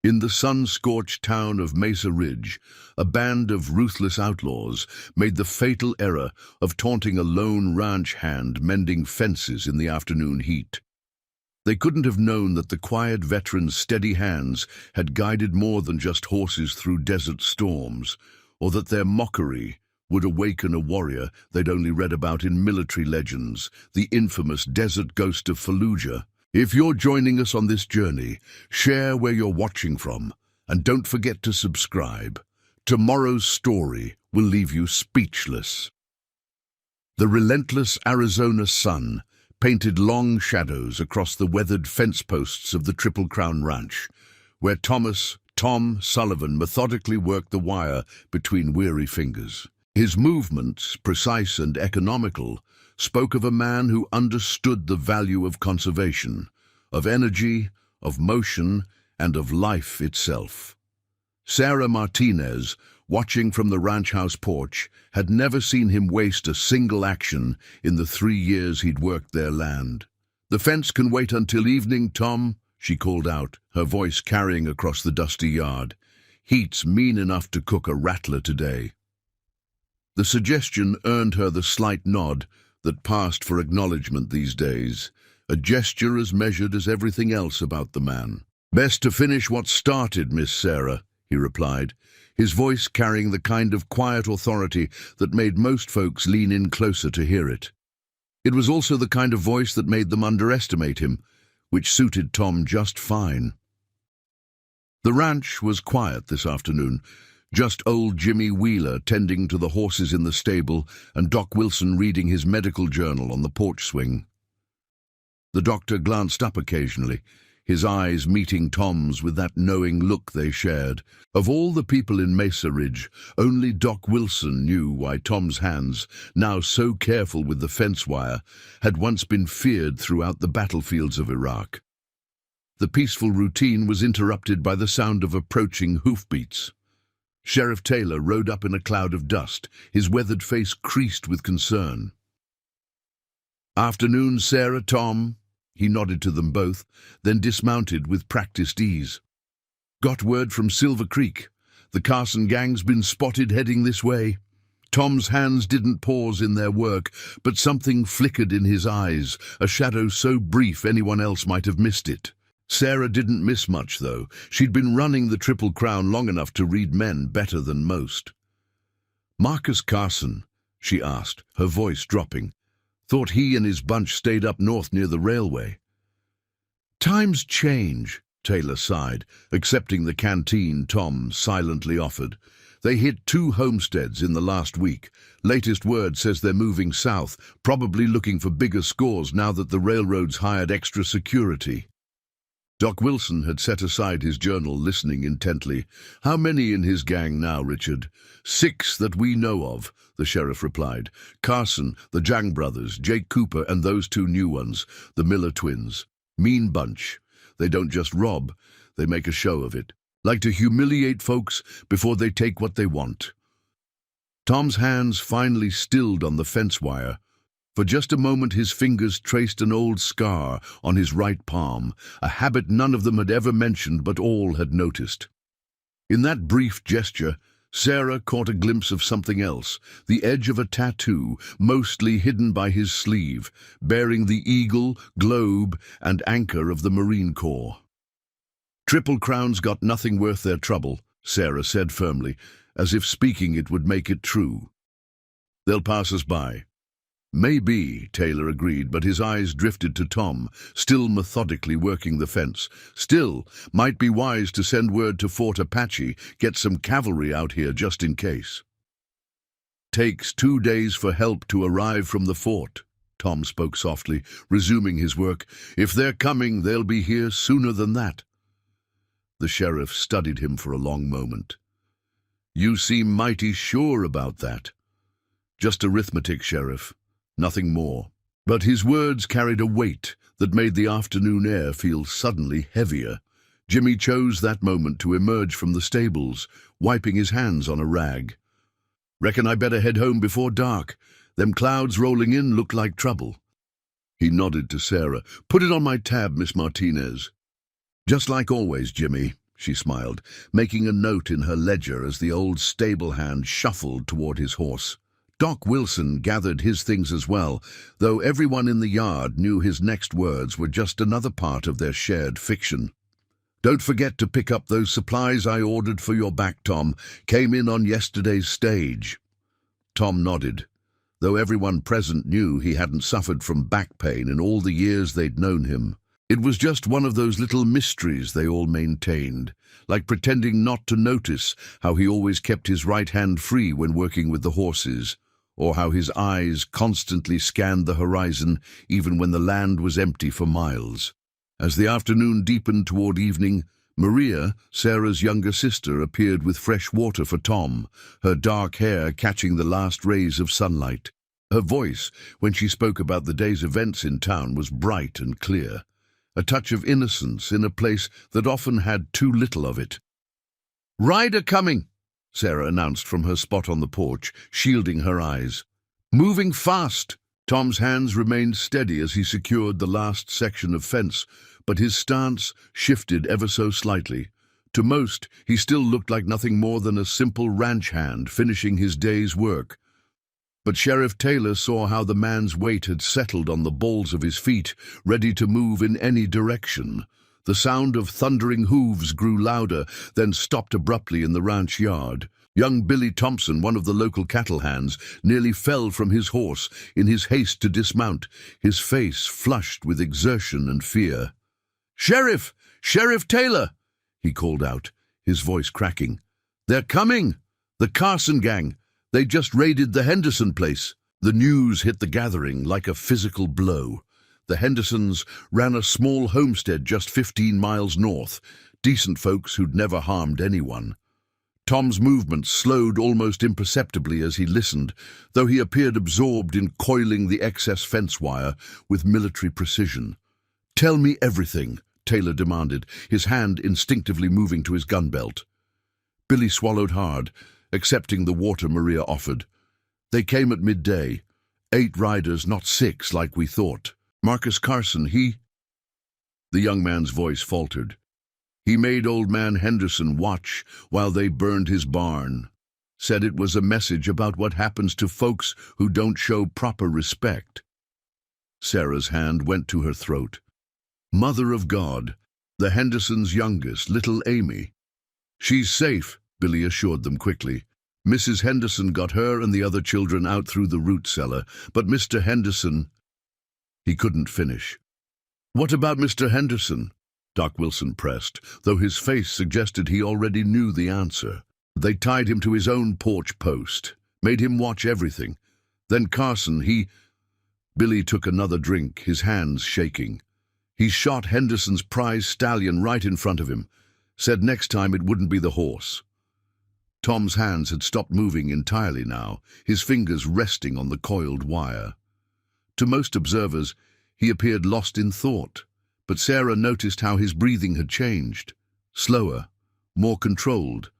In the sun-scorched town of Mesa Ridge, a band of ruthless outlaws made the fatal error of taunting a lone ranch hand mending fences in the afternoon heat. They couldn't have known that the quiet veteran's steady hands had guided more than just horses through desert storms, or that their mockery would awaken a warrior they'd only read about in military legends, the infamous desert ghost of Fallujah. If you're joining us on this journey, share where you're watching from, and don't forget to subscribe. Tomorrow's story will leave you speechless. The relentless Arizona sun painted long shadows across the weathered fence posts of the Triple Crown Ranch, where Tom Sullivan methodically worked the wire between weary fingers. His movements, precise and economical, spoke of a man who understood the value of conservation, of energy, of motion, and of life itself. Sarah Martinez, watching from the ranch house porch, had never seen him waste a single action in the 3 years he'd worked their land. "The fence can wait until evening, Tom," she called out, her voice carrying across the dusty yard. "Heat's mean enough to cook a rattler today." The suggestion earned her the slight nod that passed for acknowledgment these days, a gesture as measured as everything else about the man. "Best to finish what's started, Miss Sarah," he replied, his voice carrying the kind of quiet authority that made most folks lean in closer to hear it. It was also the kind of voice that made them underestimate him, which suited Tom just fine. The ranch was quiet this afternoon, just old Jimmy Wheeler tending to the horses in the stable and Doc Wilson reading his medical journal on the porch swing. The doctor glanced up occasionally, his eyes meeting Tom's with that knowing look they shared. Of all the people in Mesa Ridge, only Doc Wilson knew why Tom's hands, now so careful with the fence wire, had once been feared throughout the battlefields of Iraq. The peaceful routine was interrupted by the sound of approaching hoofbeats. Sheriff Taylor rode up in a cloud of dust, his weathered face creased with concern. "Afternoon, Sarah, Tom." He nodded to them both, then dismounted with practiced ease. "Got word from Silver Creek. The Carson gang's been spotted heading this way." Tom's hands didn't pause in their work, but something flickered in his eyes, a shadow so brief anyone else might have missed it. Sarah didn't miss much, though. She'd been running the Triple Crown long enough to read men better than most. "Marcus Carson," she asked, her voice dropping. "Thought he and his bunch stayed up north near the railway." "Times change," Taylor sighed, accepting the canteen Tom silently offered. "They hit 2 homesteads in the last week. Latest word says they're moving south, probably looking for bigger scores now that the railroad's hired extra security." Doc Wilson had set aside his journal, listening intently. "How many in his gang now, Richard?" "6 that we know of," the sheriff replied. "Carson, the Jang brothers, Jake Cooper, and those 2 new ones, the Miller twins. Mean bunch. They don't just rob, they make a show of it. Like to humiliate folks before they take what they want." Tom's hands finally stilled on the fence wire. For just a moment his fingers traced an old scar on his right palm, a habit none of them had ever mentioned but all had noticed. In that brief gesture, Sarah caught a glimpse of something else, the edge of a tattoo, mostly hidden by his sleeve, bearing the eagle, globe, and anchor of the Marine Corps. "Triple Crown's got nothing worth their trouble," Sarah said firmly, as if speaking it would make it true. "They'll pass us by." "Maybe," Taylor agreed, but his eyes drifted to Tom, still methodically working the fence. "Still, might be wise to send word to Fort Apache, get some cavalry out here just in case." "Takes 2 days for help to arrive from the fort," Tom spoke softly, resuming his work. "If they're coming, they'll be here sooner than that." The sheriff studied him for a long moment. "You seem mighty sure about that." "Just arithmetic, Sheriff. Nothing more." But his words carried a weight that made the afternoon air feel suddenly heavier. Jimmy chose that moment to emerge from the stables, wiping his hands on a rag. "Reckon I better head home before dark. Them clouds rolling in look like trouble." He nodded to Sarah. "Put it on my tab, Miss Martinez." "Just like always, Jimmy." she smiled, making a note in her ledger as the old stable hand shuffled toward his horse. Doc Wilson gathered his things as well, though everyone in the yard knew his next words were just another part of their shared fiction. "Don't forget to pick up those supplies I ordered for your back, Tom. Came in on yesterday's stage." Tom nodded, though everyone present knew he hadn't suffered from back pain in all the years they'd known him. It was just one of those little mysteries they all maintained, like pretending not to notice how he always kept his right hand free when working with the horses, or how his eyes constantly scanned the horizon even when the land was empty for miles. As the afternoon deepened toward evening, Maria, Sarah's younger sister, appeared with fresh water for Tom, her dark hair catching the last rays of sunlight. Her voice, when she spoke about the day's events in town, was bright and clear, a touch of innocence in a place that often had too little of it. "Rider coming," Sarah announced from her spot on the porch, shielding her eyes. "Moving fast." Tom's hands remained steady as he secured the last section of fence, but his stance shifted ever so slightly. To most, he still looked like nothing more than a simple ranch hand finishing his day's work. But Sheriff Taylor saw how the man's weight had settled on the balls of his feet, ready to move in any direction. The sound of thundering hooves grew louder, then stopped abruptly in the ranch yard. Young Billy Thompson, one of the local cattle hands, nearly fell from his horse in his haste to dismount, his face flushed with exertion and fear. "Sheriff! Sheriff Taylor!" he called out, his voice cracking. "They're coming! The Carson gang! They just raided the Henderson place." The news hit the gathering like a physical blow. The Hendersons ran a small homestead just 15 miles north, decent folks who'd never harmed anyone. Tom's movements slowed almost imperceptibly as he listened, though he appeared absorbed in coiling the excess fence wire with military precision. "Tell me everything," Taylor demanded, his hand instinctively moving to his gun belt. Billy swallowed hard, accepting the water Maria offered. "They came at midday. 8 riders, not 6 like we thought. Marcus Carson, he—" The young man's voice faltered. "He made old man Henderson watch while they burned his barn. Said it was a message about what happens to folks who don't show proper respect." Sarah's hand went to her throat. "Mother of God, the Hendersons' youngest, little Amy." "She's safe," Billy assured them quickly. "Mrs. Henderson got her and the other children out through the root cellar, but Mr. Henderson—" He couldn't finish. "What about Mr. Henderson?" Doc Wilson pressed, though his face suggested he already knew the answer. "They tied him to his own porch post, made him watch everything. Then Carson, he—" Billy took another drink, his hands shaking. "He shot Henderson's prize stallion right in front of him. Said next time it wouldn't be the horse." Tom's hands had stopped moving entirely now, his fingers resting on the coiled wire. To most observers, he appeared lost in thought, but Sarah noticed how his breathing had changed. Slower, more controlled,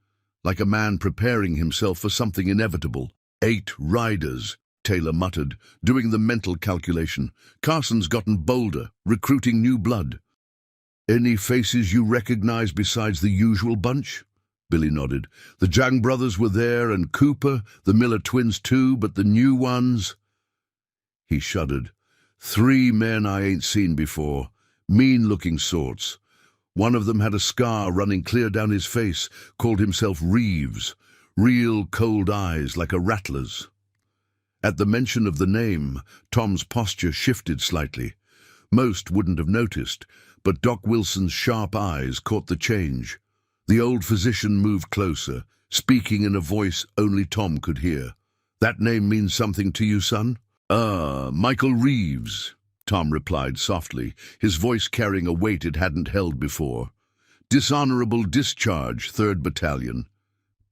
like a man preparing himself for something inevitable. 8 riders, Taylor muttered, doing the mental calculation. "Carson's gotten bolder, recruiting new blood." "Any faces you recognize besides the usual bunch?" Billy nodded. "The Jang brothers were there, and Cooper, the Miller twins too, but the new ones—" He shuddered. "3 men I ain't seen before, mean-looking sorts. One of them had a scar running clear down his face, called himself Reeves, real cold eyes like a rattler's." At the mention of the name, Tom's posture shifted slightly. Most wouldn't have noticed, but Doc Wilson's sharp eyes caught the change. The old physician moved closer, speaking in a voice only Tom could hear. "That name means something to you, son?" Michael Reeves," Tom replied softly, his voice carrying a weight it hadn't held before. "Dishonorable discharge, 3rd Battalion.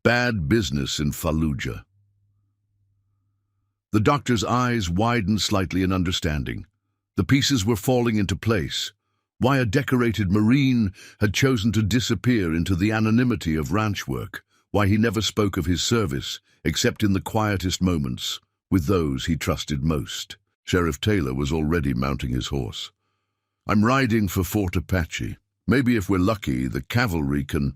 Bad business in Fallujah." The doctor's eyes widened slightly in understanding. The pieces were falling into place. Why a decorated Marine had chosen to disappear into the anonymity of ranch work, why he never spoke of his service, except in the quietest moments, with those he trusted most. Sheriff Taylor was already mounting his horse. "I'm riding for Fort Apache," Maybe if we're lucky, the cavalry can—"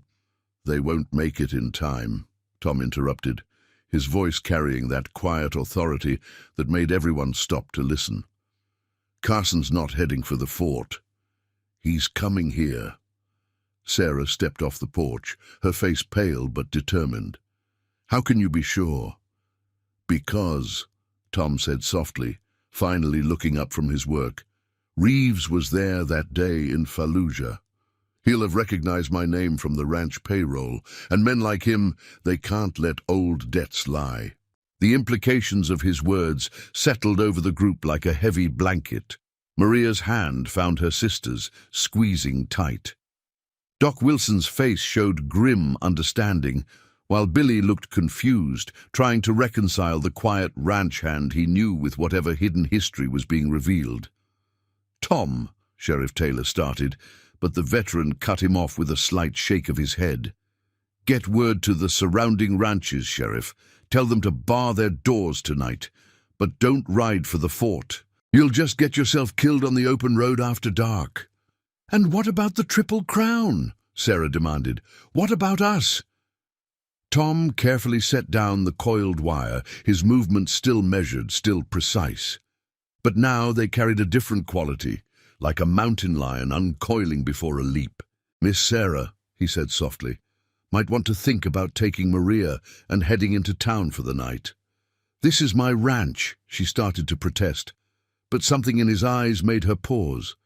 "They won't make it in time," Tom interrupted, his voice carrying that quiet authority that made everyone stop to listen. "Carson's not heading for the fort. He's coming here." Sarah stepped off the porch, her face pale but determined. "How can you be sure?" "Because," Tom said softly, finally looking up from his work, "Reeves was there that day in Fallujah. He'll have recognized my name from the ranch payroll, and men like him, they can't let old debts lie." The implications of his words settled over the group like a heavy blanket. Maria's hand found her sister's, squeezing tight. Doc Wilson's face showed grim understanding, while Billy looked confused, trying to reconcile the quiet ranch hand he knew with whatever hidden history was being revealed. "Tom," Sheriff Taylor started, but the veteran cut him off with a slight shake of his head. "Get word to the surrounding ranches, Sheriff. Tell them to bar their doors tonight, but don't ride for the fort. You'll just get yourself killed on the open road after dark." "And what about the Triple Crown?" Sarah demanded. "What about us?" Tom carefully set down the coiled wire, his movements still measured, still precise. But now they carried a different quality, like a mountain lion uncoiling before a leap. "Miss Sarah," he said softly, "might want to think about taking Maria and heading into town for the night." "This is my ranch," she started to protest, but something in his eyes made her pause.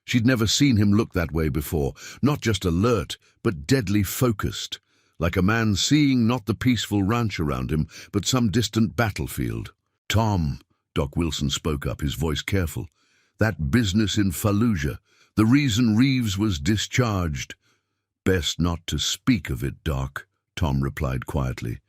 She'd never seen him look that way before, not just alert, but deadly focused, like a man seeing not the peaceful ranch around him, but some distant battlefield. "Tom," Doc Wilson spoke up, his voice careful, "that business in Fallujah, the reason Reeves was discharged—" "Best not to speak of it, Doc," Tom replied quietly,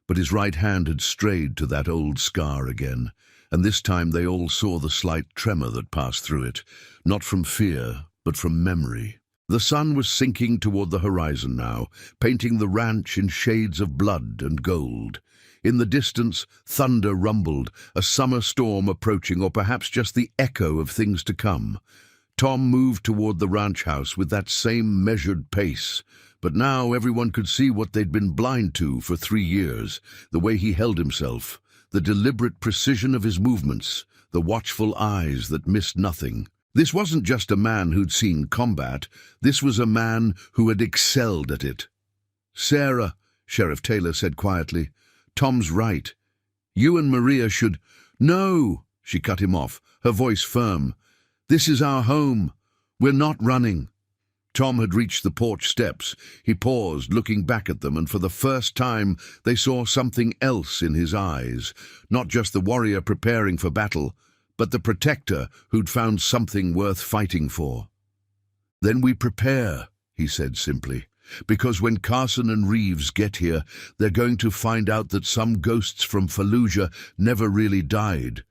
but his right hand had strayed to that old scar again, and this time they all saw the slight tremor that passed through it, not from fear, but from memory. The sun was sinking toward the horizon now, painting the ranch in shades of blood and gold. In the distance, thunder rumbled, a summer storm approaching, or perhaps just the echo of things to come. Tom moved toward the ranch house with that same measured pace, but now everyone could see what they'd been blind to for 3 years, the way he held himself, the deliberate precision of his movements, the watchful eyes that missed nothing. This wasn't just a man who'd seen combat, this was a man who had excelled at it. "Sarah," Sheriff Taylor said quietly, "Tom's right. You and Maria should—" "No," she cut him off, her voice firm. "This is our home. We're not running." Tom had reached the porch steps. He paused, looking back at them, and for the first time they saw something else in his eyes, not just the warrior preparing for battle, but the protector who'd found something worth fighting for. "Then we prepare," he said simply, "because when Carson and Reeves get here, they're going to find out that some ghosts from Fallujah never really died.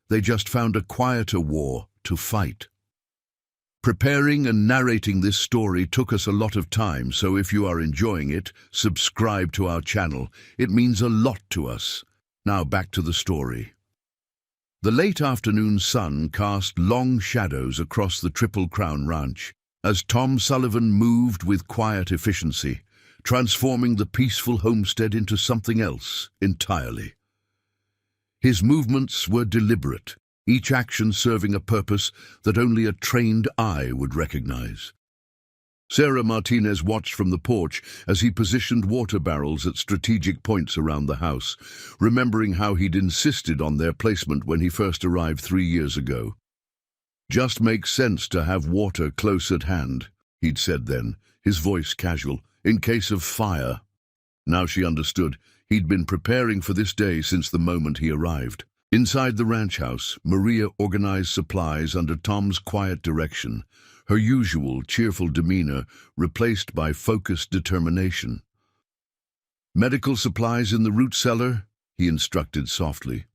They just found a quieter war to fight." Preparing and narrating this story took us a lot of time, so if you are enjoying it, subscribe to our channel. It means a lot to us. Now back to the story. The late afternoon sun cast long shadows across the Triple Crown Ranch as Tom Sullivan moved with quiet efficiency, transforming the peaceful homestead into something else entirely. His movements were deliberate, each action serving a purpose that only a trained eye would recognize. Sarah Martinez watched from the porch as he positioned water barrels at strategic points around the house, remembering how he'd insisted on their placement when he first arrived 3 years ago. "Just makes sense to have water close at hand," he'd said then, his voice casual, "in case of fire." Now she understood. He'd been preparing for this day since the moment he arrived. Inside the ranch house, Maria organized supplies under Tom's quiet direction, her usual cheerful demeanor replaced by focused determination. "Medical supplies in the root cellar," he instructed softly.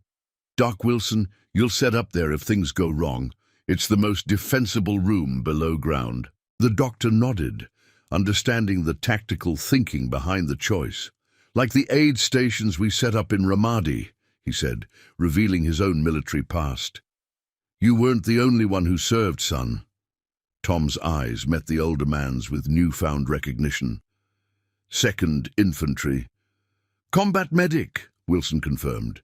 "Doc Wilson, you'll set up there if things go wrong. It's the most defensible room below ground." The doctor nodded, understanding the tactical thinking behind the choice. "Like the aid stations we set up in Ramadi," he said, revealing his own military past. "You weren't the only one who served, son." Tom's eyes met the older man's with newfound recognition. "2nd Infantry." "Combat medic," Wilson confirmed.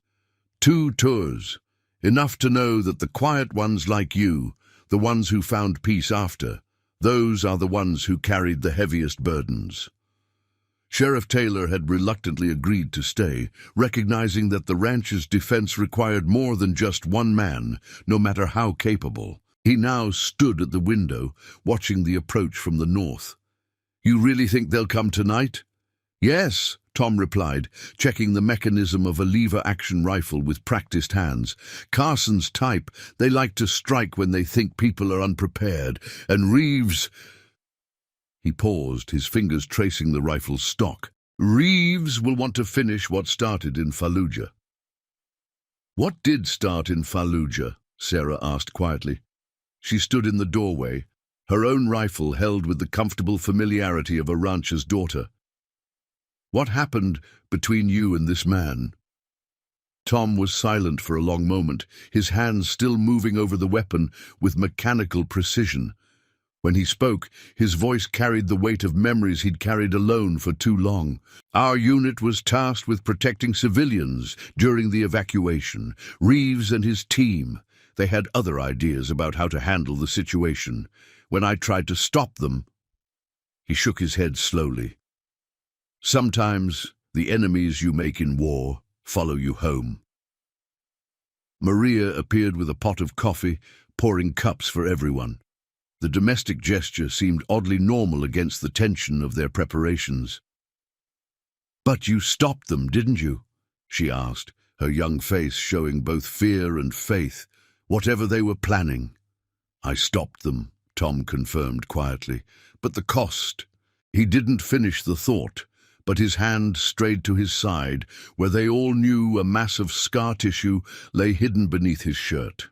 "2 tours. Enough to know that the quiet ones like you, the ones who found peace after, those are the ones who carried the heaviest burdens." Sheriff Taylor had reluctantly agreed to stay, recognizing that the ranch's defense required more than just one man, no matter how capable. He now stood at the window, watching the approach from the north. "You really think they'll come tonight?" "Yes," Tom replied, checking the mechanism of a lever-action rifle with practiced hands. "Carson's type, they like to strike when they think people are unprepared, and Reeves—" He paused, his fingers tracing the rifle's stock. "Reeves will want to finish what started in Fallujah." "What did start in Fallujah?" Sarah asked quietly. She stood in the doorway, her own rifle held with the comfortable familiarity of a rancher's daughter. "What happened between you and this man?" Tom was silent for a long moment, his hands still moving over the weapon with mechanical precision. When he spoke, his voice carried the weight of memories he'd carried alone for too long. "Our unit was tasked with protecting civilians during the evacuation. Reeves and his team, they had other ideas about how to handle the situation. When I tried to stop them—" He shook his head slowly. "Sometimes the enemies you make in war follow you home." Maria appeared with a pot of coffee, pouring cups for everyone. The domestic gesture seemed oddly normal against the tension of their preparations. "But you stopped them, didn't you?" she asked, her young face showing both fear and faith, whatever they were planning. "I stopped them," Tom confirmed quietly. "But the cost—" He didn't finish the thought, but his hand strayed to his side, where they all knew a mass of scar tissue lay hidden beneath his shirt.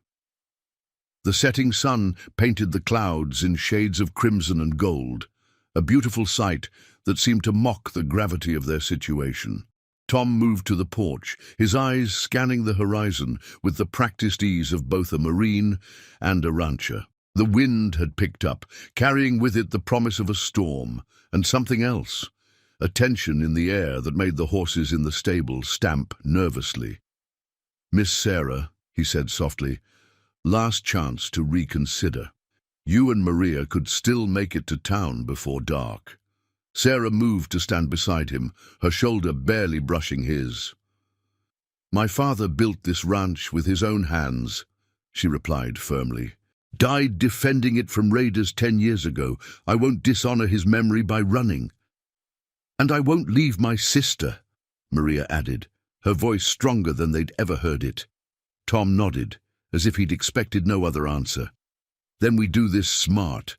The setting sun painted the clouds in shades of crimson and gold, a beautiful sight that seemed to mock the gravity of their situation. Tom moved to the porch, his eyes scanning the horizon with the practiced ease of both a Marine and a rancher. The wind had picked up, carrying with it the promise of a storm, and something else, a tension in the air that made the horses in the stable stamp nervously. "Miss Sarah," he said softly, "last chance to reconsider. You and Maria could still make it to town before dark." Sarah moved to stand beside him, her shoulder barely brushing his. "My father built this ranch with his own hands," she replied firmly. "Died defending it from raiders 10 years ago. I won't dishonor his memory by running." "And I won't leave my sister," Maria added, her voice stronger than they'd ever heard it. Tom nodded, as if he'd expected no other answer. "Then we do this smart.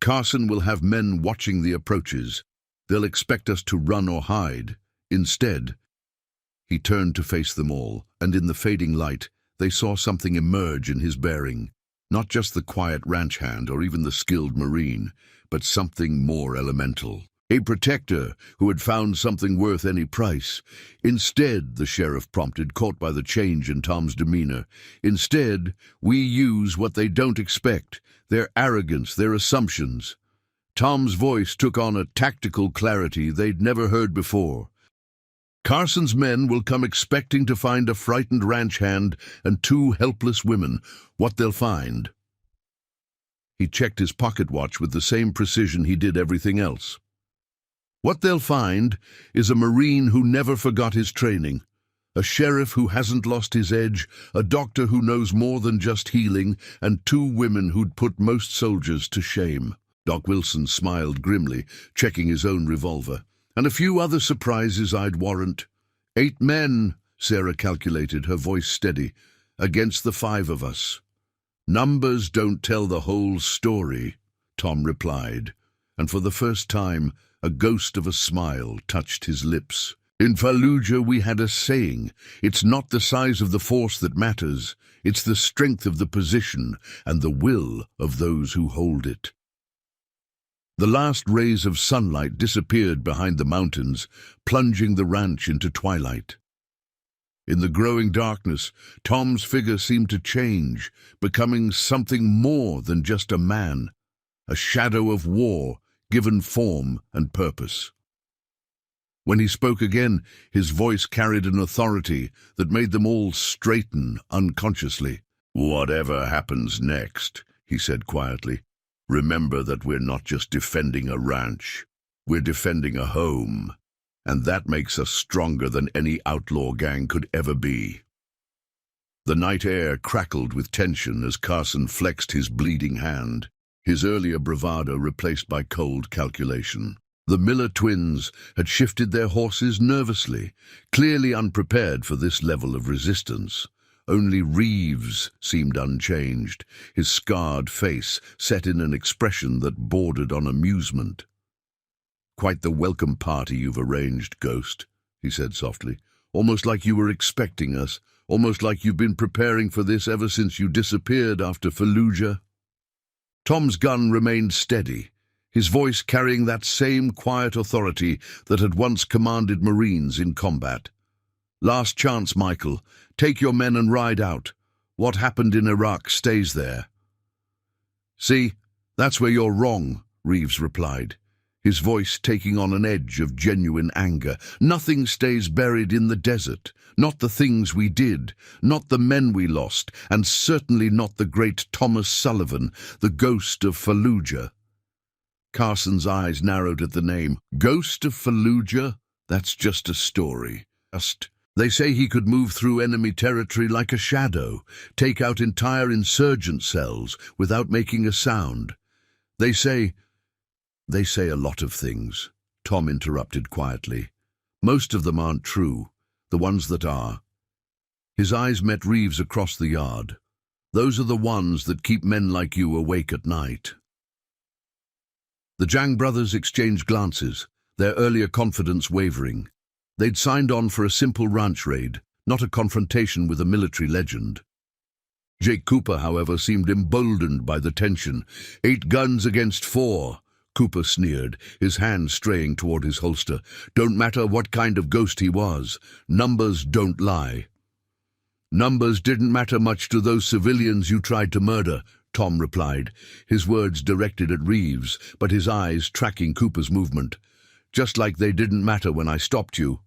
Carson will have men watching the approaches. They'll expect us to run or hide. Instead—" He turned to face them all, and in the fading light, they saw something emerge in his bearing. Not just the quiet ranch hand or even the skilled Marine, but something more elemental. A protector who had found something worth any price. "Instead," the sheriff prompted, caught by the change in Tom's demeanor, "instead, we use what they don't expect, their arrogance, their assumptions." Tom's voice took on a tactical clarity they'd never heard before. "Carson's men will come expecting to find a frightened ranch hand and 2 helpless women. What they'll find—" He checked his pocket watch with the same precision he did everything else. "What they'll find is a Marine who never forgot his training, a sheriff who hasn't lost his edge, a doctor who knows more than just healing, and 2 women who'd put most soldiers to shame." Doc Wilson smiled grimly, checking his own revolver. "And a few other surprises I'd warrant. 8 men," Sarah calculated, her voice steady, "against the 5 of us." "Numbers don't tell the whole story," Tom replied, and for the first time, a ghost of a smile touched his lips. "In Fallujah we had a saying, it's not the size of the force that matters, it's the strength of the position and the will of those who hold it." The last rays of sunlight disappeared behind the mountains, plunging the ranch into twilight. In the growing darkness, Tom's figure seemed to change, becoming something more than just a man. a shadow of war given form and purpose. When he spoke again, his voice carried an authority that made them all straighten unconsciously. "Whatever happens next," he said quietly, "remember that we're not just defending a ranch. We're defending a home, and that makes us stronger than any outlaw gang could ever be." The night air crackled with tension as Carson flexed his bleeding hand, his earlier bravado replaced by cold calculation. The Miller twins had shifted their horses nervously, clearly unprepared for this level of resistance. Only Reeves seemed unchanged, his scarred face set in an expression that bordered on amusement. "Quite the welcome party you've arranged, Ghost," he said softly. "Almost like you were expecting us, almost like you've been preparing for this ever since you disappeared after Fallujah." Tom's gun remained steady, his voice carrying that same quiet authority that had once commanded Marines in combat. "Last chance, Michael. Take your men and ride out. What happened in Iraq stays there." "See, that's where you're wrong," Reeves replied, his voice taking on an edge of genuine anger. "Nothing stays buried in the desert. Not the things we did, not the men we lost, and certainly not the great Thomas Sullivan, the ghost of Fallujah." Carson's eyes narrowed at the name. "Ghost of Fallujah? That's just a story. They say he could move through enemy territory like a shadow, take out entire insurgent cells without making a sound. They say a lot of things," Tom interrupted quietly. "Most of them aren't true, the ones that are." His eyes met Reeves across the yard. "Those are the ones that keep men like you awake at night." The Jang brothers exchanged glances, their earlier confidence wavering. They'd signed on for a simple ranch raid, not a confrontation with a military legend. Jake Cooper, however, seemed emboldened by the tension. "8 guns against 4, Cooper sneered, his hand straying toward his holster. "Don't matter what kind of ghost he was, numbers don't lie." "Numbers didn't matter much to those civilians you tried to murder," Tom replied, his words directed at Reeves, but his eyes tracking Cooper's movement. "Just like they didn't matter when I stopped you."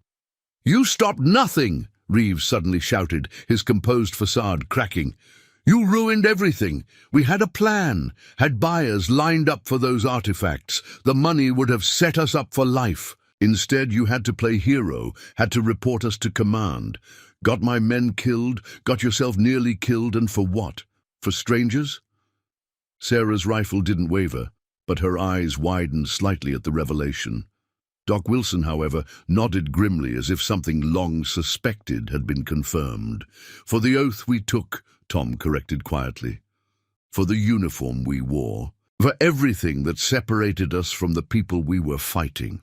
"You stopped nothing!" Reeves suddenly shouted, his composed facade cracking. "You ruined everything. We had a plan, had buyers lined up for those artifacts. The money would have set us up for life. Instead, you had to play hero, had to report us to command. Got my men killed, got yourself nearly killed, and for what? For strangers?" Sarah's rifle didn't waver, but her eyes widened slightly at the revelation. Doc Wilson, however, nodded grimly as if something long suspected had been confirmed. "For the oath we took," Tom corrected quietly. "For the uniform we wore. For everything that separated us from the people we were fighting."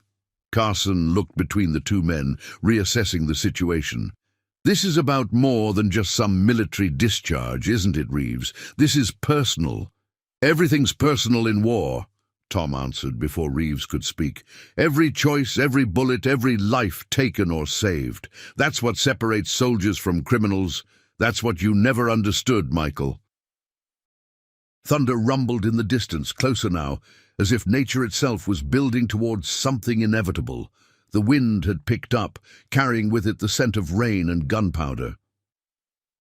Carson looked between the two men, reassessing the situation. "This is about more than just some military discharge, isn't it, Reeves? This is personal." "Everything's personal in war," Tom answered before Reeves could speak. "Every choice, every bullet, every life taken or saved. That's what separates soldiers from criminals. That's what you never understood, Michael." Thunder rumbled in the distance, closer now, as if nature itself was building towards something inevitable. The wind had picked up, carrying with it the scent of rain and gunpowder.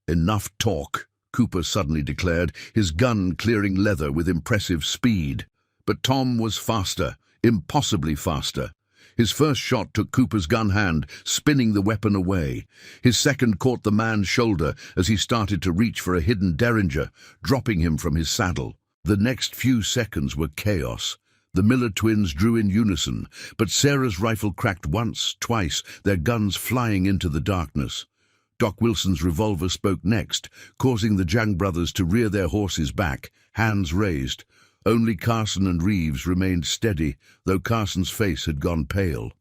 "Enough talk," Cooper suddenly declared, his gun clearing leather with impressive speed. But Tom was faster, impossibly faster. His first shot took Cooper's gun hand, spinning the weapon away. His second caught the man's shoulder as he started to reach for a hidden derringer, dropping him from his saddle. The next few seconds were chaos. The Miller twins drew in unison, but Sarah's rifle cracked once, twice, their guns flying into the darkness. Doc Wilson's revolver spoke next, causing the Jang brothers to rear their horses back, hands raised. Only Carson and Reeves remained steady, though Carson's face had gone pale.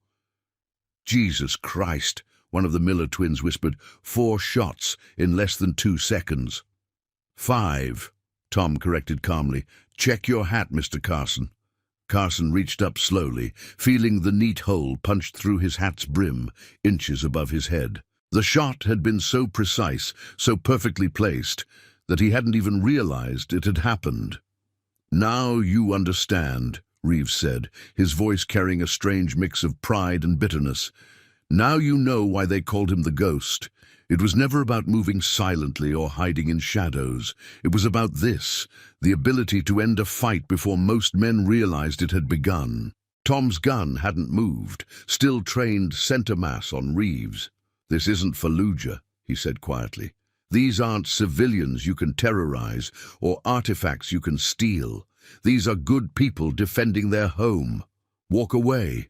"Jesus Christ," one of the Miller twins whispered. 4 shots in less than 2 seconds. 5, Tom corrected calmly. "Check your hat, Mr. Carson." Carson reached up slowly, feeling the neat hole punched through his hat's brim, inches above his head. The shot had been so precise, so perfectly placed, that he hadn't even realized it had happened. "Now you understand," Reeves said, his voice carrying a strange mix of pride and bitterness. "Now you know why they called him the Ghost. It was never about moving silently or hiding in shadows. It was about this, the ability to end a fight before most men realized it had begun." Tom's gun hadn't moved, still trained center mass on Reeves. "This isn't Fallujah," he said quietly. "These aren't civilians you can terrorize or artifacts you can steal. These are good people defending their home. Walk away."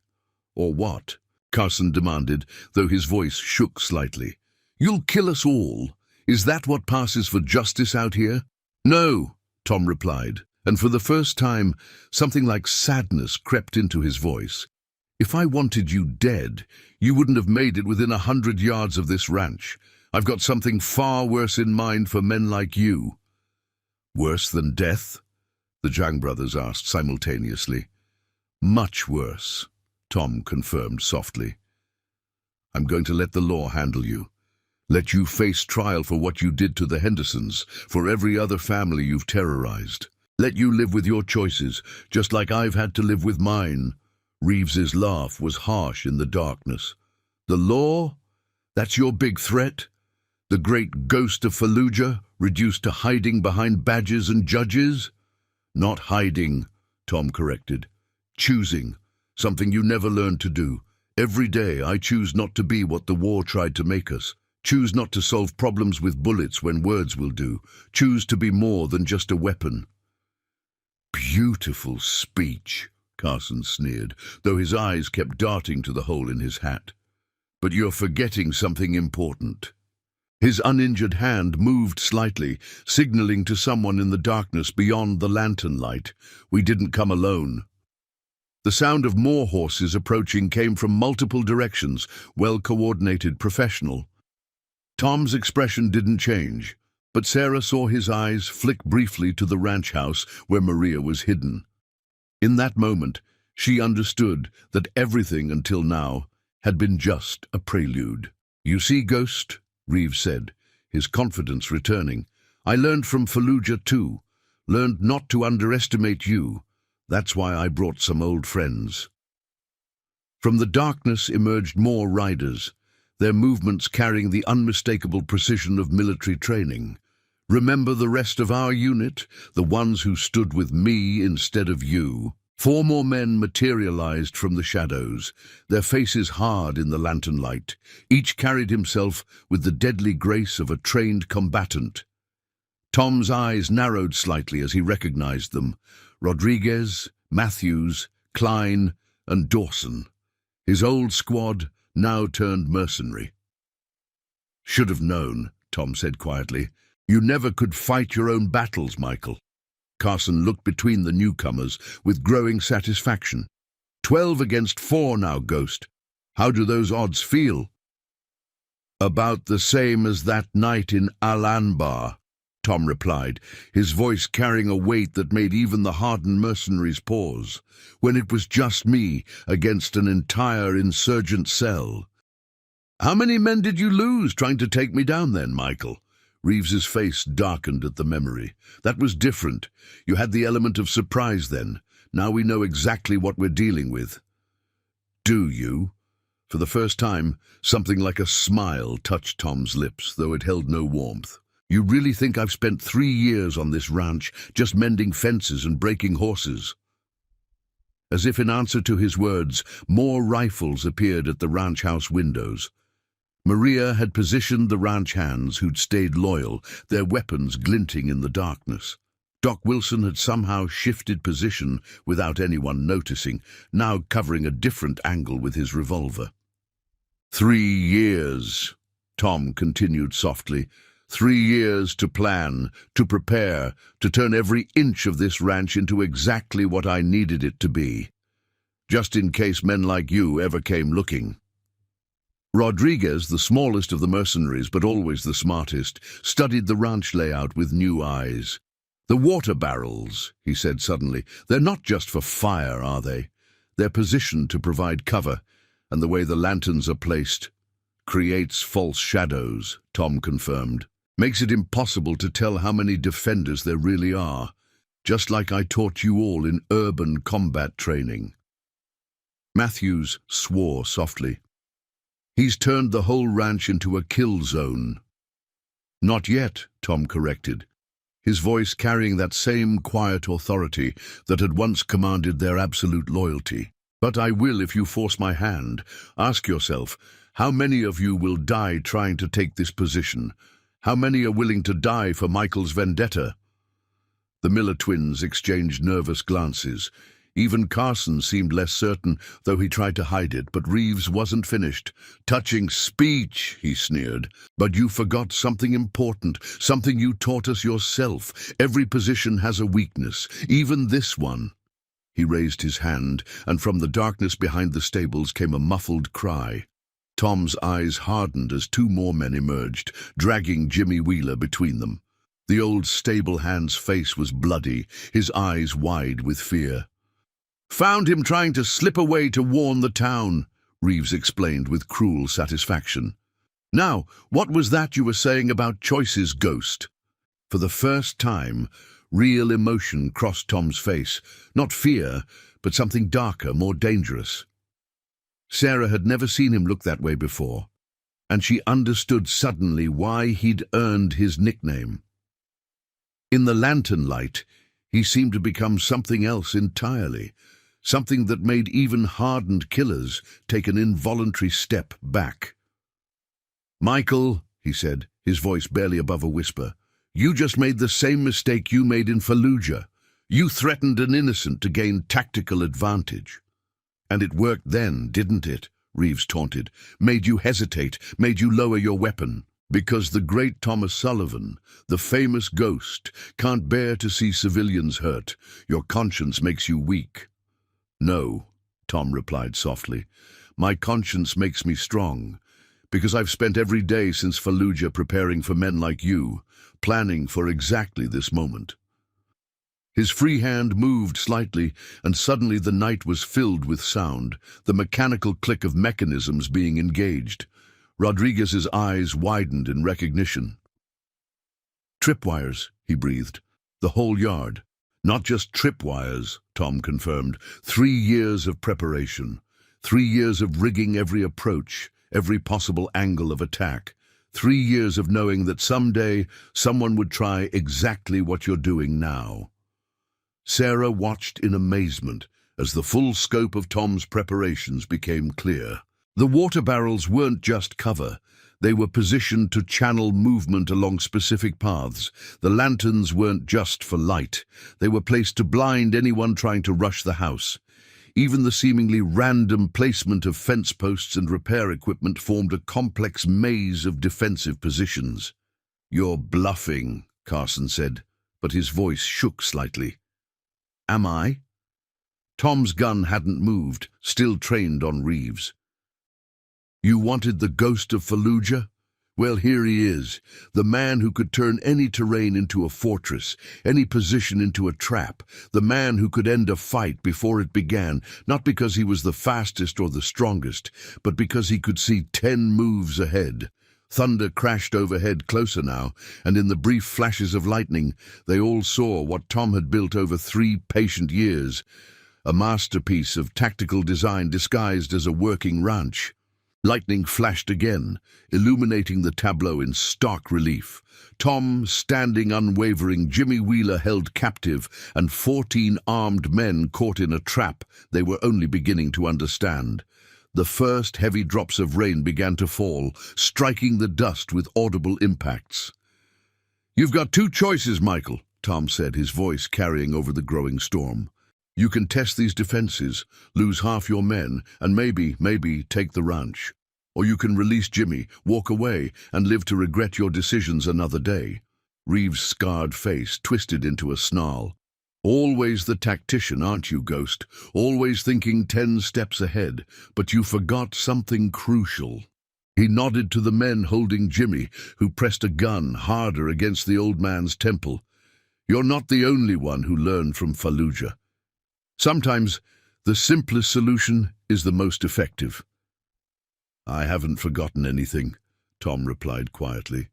"Or what?" Carson demanded, though his voice shook slightly. "You'll kill us all. Is that what passes for justice out here?" "No," Tom replied, and for the first time, something like sadness crept into his voice. "If I wanted you dead, you wouldn't have made it within 100 yards of this ranch. I've got something far worse in mind for men like you." "Worse than death?" the Zhang brothers asked simultaneously. "Much worse," Tom confirmed softly. "I'm going to let the law handle you. Let you face trial for what you did to the Hendersons, for every other family you've terrorized. Let you live with your choices, just like I've had to live with mine." Reeves's laugh was harsh in the darkness. "The law? That's your big threat? The great ghost of Fallujah, reduced to hiding behind badges and judges?" "Not hiding," Tom corrected. "Choosing, something you never learned to do. Every day I choose not to be what the war tried to make us. Choose not to solve problems with bullets when words will do. Choose to be more than just a weapon." "Beautiful speech," Carson sneered, though his eyes kept darting to the hole in his hat. "But you're forgetting something important." His uninjured hand moved slightly, signaling to someone in the darkness beyond the lantern light. "We didn't come alone." The sound of more horses approaching came from multiple directions, well-coordinated, professional. Tom's expression didn't change, but Sarah saw his eyes flick briefly to the ranch house where Maria was hidden. In that moment, she understood that everything until now had been just a prelude. "You see, Ghost," Reeves said, his confidence returning, "I learned from Fallujah too. Learned not to underestimate you. That's why I brought some old friends." From the darkness emerged more riders, their movements carrying the unmistakable precision of military training. "Remember the rest of our unit, the ones who stood with me instead of you?" 4 more men materialized from the shadows, their faces hard in the lantern light. Each carried himself with the deadly grace of a trained combatant. Tom's eyes narrowed slightly as he recognized them. Rodriguez, Matthews, Klein, and Dawson. His old squad, now turned mercenary. "Should have known," Tom said quietly. "You never could fight your own battles, Michael." Carson looked between the newcomers with growing satisfaction. 12 against 4 now, Ghost. How do those odds feel?" "About the same as that night in Al-Anbar," Tom replied, his voice carrying a weight that made even the hardened mercenaries pause, "when it was just me against an entire insurgent cell." "How many men did you lose trying to take me down then, Michael?" Reeves's face darkened at the memory. "That was different. You had the element of surprise then. Now we know exactly what we're dealing with." "Do you?" For the first time, something like a smile touched Tom's lips, though it held no warmth. "You really think I've spent 3 years on this ranch, just mending fences and breaking horses?" As if in answer to his words, more rifles appeared at the ranch house windows. Maria had positioned the ranch hands who'd stayed loyal, their weapons glinting in the darkness. Doc Wilson had somehow shifted position without anyone noticing, now covering a different angle with his revolver. 3 years, Tom continued softly. 3 years to plan, to prepare, to turn every inch of this ranch into exactly what I needed it to be. Just in case men like you ever came looking. Rodriguez, the smallest of the mercenaries but always the smartest, studied the ranch layout with new eyes. "The water barrels," he said suddenly, "they're not just for fire, are they? They're positioned to provide cover, and the way the lanterns are placed creates false shadows," Tom confirmed. "Makes it impossible to tell how many defenders there really are. just like I taught you all in urban combat training." Matthews swore softly. "He's turned the whole ranch into a kill zone." "Not yet," Tom corrected, his voice carrying that same quiet authority that had once commanded their absolute loyalty. "But I will if you force my hand. Ask yourself, how many of you will die trying to take this position? How many are willing to die for Michael's vendetta?" The Miller twins exchanged nervous glances. Even Carson seemed less certain, though he tried to hide it, but Reeves wasn't finished. "Touching speech," he sneered. "But you forgot something important, something you taught us yourself. Every position has a weakness, even this one." He raised his hand, and from the darkness behind the stables came a muffled cry. Tom's eyes hardened as two more men emerged, dragging Jimmy Wheeler between them. The old stable hand's face was bloody, his eyes wide with fear. "Found him trying to slip away to warn the town," Reeves explained with cruel satisfaction. "Now, what was that you were saying about choices, Ghost?" For the first time, real emotion crossed Tom's face. Not fear, but something darker, more dangerous. Sarah had never seen him look that way before, and she understood suddenly why he'd earned his nickname. In the lantern light, he seemed to become something else entirely, something that made even hardened killers take an involuntary step back. "Michael," he said, his voice barely above a whisper, "you just made the same mistake you made in Fallujah. You threatened an innocent to gain tactical advantage." "And it worked then, didn't it?" Reeves taunted. "Made you hesitate, made you lower your weapon. Because the great Thomas Sullivan, the famous ghost, can't bear to see civilians hurt. Your conscience makes you weak." "No," Tom replied softly. "My conscience makes me strong, because I've spent every day since Fallujah preparing for men like you, planning for exactly this moment." His free hand moved slightly, and suddenly the night was filled with sound, the mechanical click of mechanisms being engaged. Rodriguez's eyes widened in recognition. "Tripwires," he breathed. "The whole yard." "Not just tripwires," Tom confirmed. 3 years of preparation. 3 years of rigging every approach, every possible angle of attack. 3 years of knowing that someday someone would try exactly what you're doing now. Sarah watched in amazement as the full scope of Tom's preparations became clear. The water barrels weren't just cover. They were positioned to channel movement along specific paths. The lanterns weren't just for light. They were placed to blind anyone trying to rush the house. Even the seemingly random placement of fence posts and repair equipment formed a complex maze of defensive positions. "You're bluffing," Carson said, but his voice shook slightly. "Am I?" Tom's gun hadn't moved, still trained on Reeves. "You wanted the ghost of Fallujah? Well, here he is, the man who could turn any terrain into a fortress, any position into a trap, the man who could end a fight before it began, not because he was the fastest or the strongest, but because he could see 10 moves ahead." Thunder crashed overhead closer now, and in the brief flashes of lightning, they all saw what Tom had built over 3 patient years, a masterpiece of tactical design disguised as a working ranch. Lightning flashed again, illuminating the tableau in stark relief. Tom standing unwavering, Jimmy Wheeler held captive, and 14 armed men caught in a trap they were only beginning to understand. The first heavy drops of rain began to fall, striking the dust with audible impacts. "You've got 2 choices, Michael," Tom said, his voice carrying over the growing storm. "You can test these defenses, lose half your men, and maybe take the ranch. Or you can release Jimmy, walk away, and live to regret your decisions another day." Reeves' scarred face twisted into a snarl. "Always the tactician, aren't you, Ghost? Always thinking 10 steps ahead, but you forgot something crucial." He nodded to the men holding Jimmy, who pressed a gun harder against the old man's temple. "You're not the only one who learned from Fallujah. Sometimes the simplest solution is the most effective." "I haven't forgotten anything," Tom replied quietly.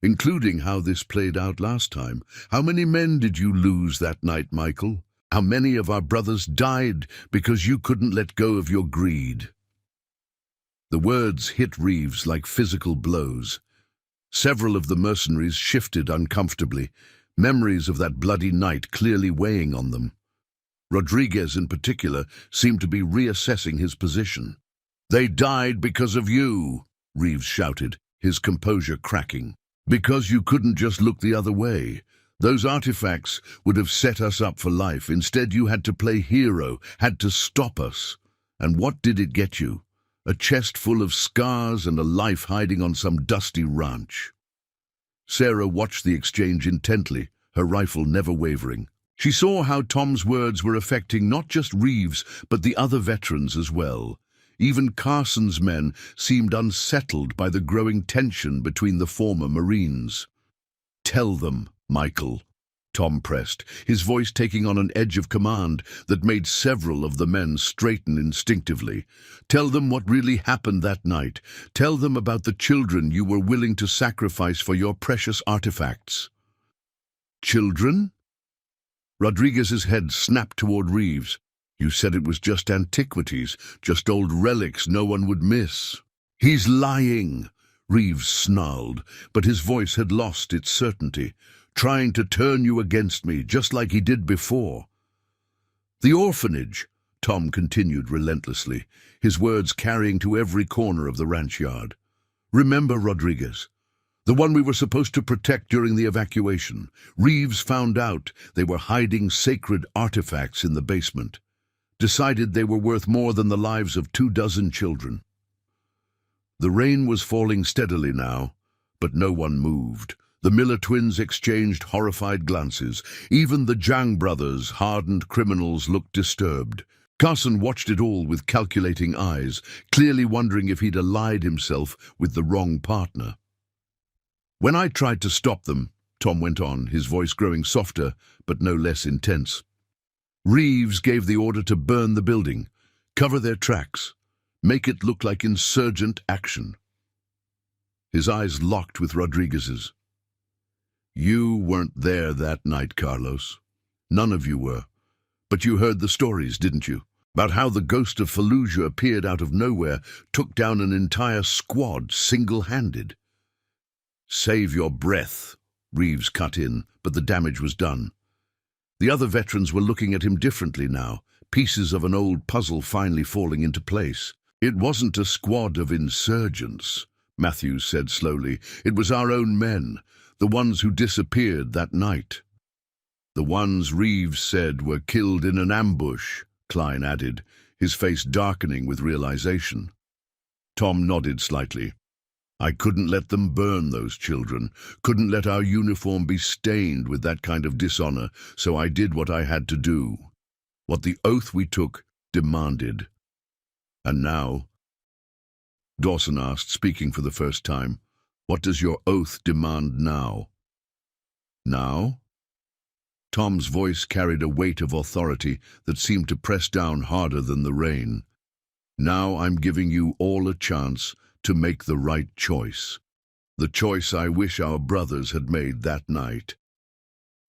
including how this played out last time. How many men did you lose that night, Michael? How many of our brothers died because you couldn't let go of your greed?" The words hit Reeves like physical blows. Several of the mercenaries shifted uncomfortably, memories of that bloody night clearly weighing on them. Rodriguez, in particular, seemed to be reassessing his position. "They died because of you," Reeves shouted, his composure cracking. "Because you couldn't just look the other way. Those artifacts would have set us up for life. Instead, you had to play hero, had to stop us. And what did it get you? A chest full of scars and a life hiding on some dusty ranch." Sarah watched the exchange intently, her rifle never wavering. She saw how Tom's words were affecting not just Reeves, but the other veterans as well. Even Carson's men seemed unsettled by the growing tension between the former Marines. "Tell them, Michael," Tom pressed, his voice taking on an edge of command that made several of the men straighten instinctively. "Tell them what really happened that night. Tell them about the children you were willing to sacrifice for your precious artifacts." "Children?" Rodriguez's head snapped toward Reeves. "You said it was just antiquities, just old relics no one would miss." "He's lying," Reeves snarled, but his voice had lost its certainty. "Trying to turn you against me, just like he did before." "The orphanage," Tom continued relentlessly, his words carrying to every corner of the ranch yard. "Remember, Rodriguez? The one we were supposed to protect during the evacuation. Reeves found out they were hiding sacred artifacts in the basement. Decided they were worth more than the lives of 24 children." The rain was falling steadily now, but no one moved. The Miller twins exchanged horrified glances. Even the Zhang brothers, hardened criminals, looked disturbed. Carson watched it all with calculating eyes, clearly wondering if he'd allied himself with the wrong partner. "When I tried to stop them," Tom went on, his voice growing softer but no less intense, "Reeves gave the order to burn the building, cover their tracks, make it look like insurgent action." His eyes locked with Rodriguez's. "You weren't there that night, Carlos. None of you were. But you heard the stories, didn't you? About how the ghost of Fallujah appeared out of nowhere, took down an entire squad single-handed." "Save your breath," Reeves cut in, but the damage was done. The other veterans were looking at him differently now, pieces of an old puzzle finally falling into place. "It wasn't a squad of insurgents," Matthews said slowly. "It was our own men. The ones who disappeared that night." "The ones Reeves said were killed in an ambush," Klein added, his face darkening with realization. Tom nodded slightly. "I couldn't let them burn those children, couldn't let our uniform be stained with that kind of dishonor, so I did what I had to do, what the oath we took demanded." "And now," Dawson asked, speaking for the first time, "what does your oath demand now?" "Now?" Tom's voice carried a weight of authority that seemed to press down harder than the rain. "Now I'm giving you all a chance to make the right choice. The choice I wish our brothers had made that night."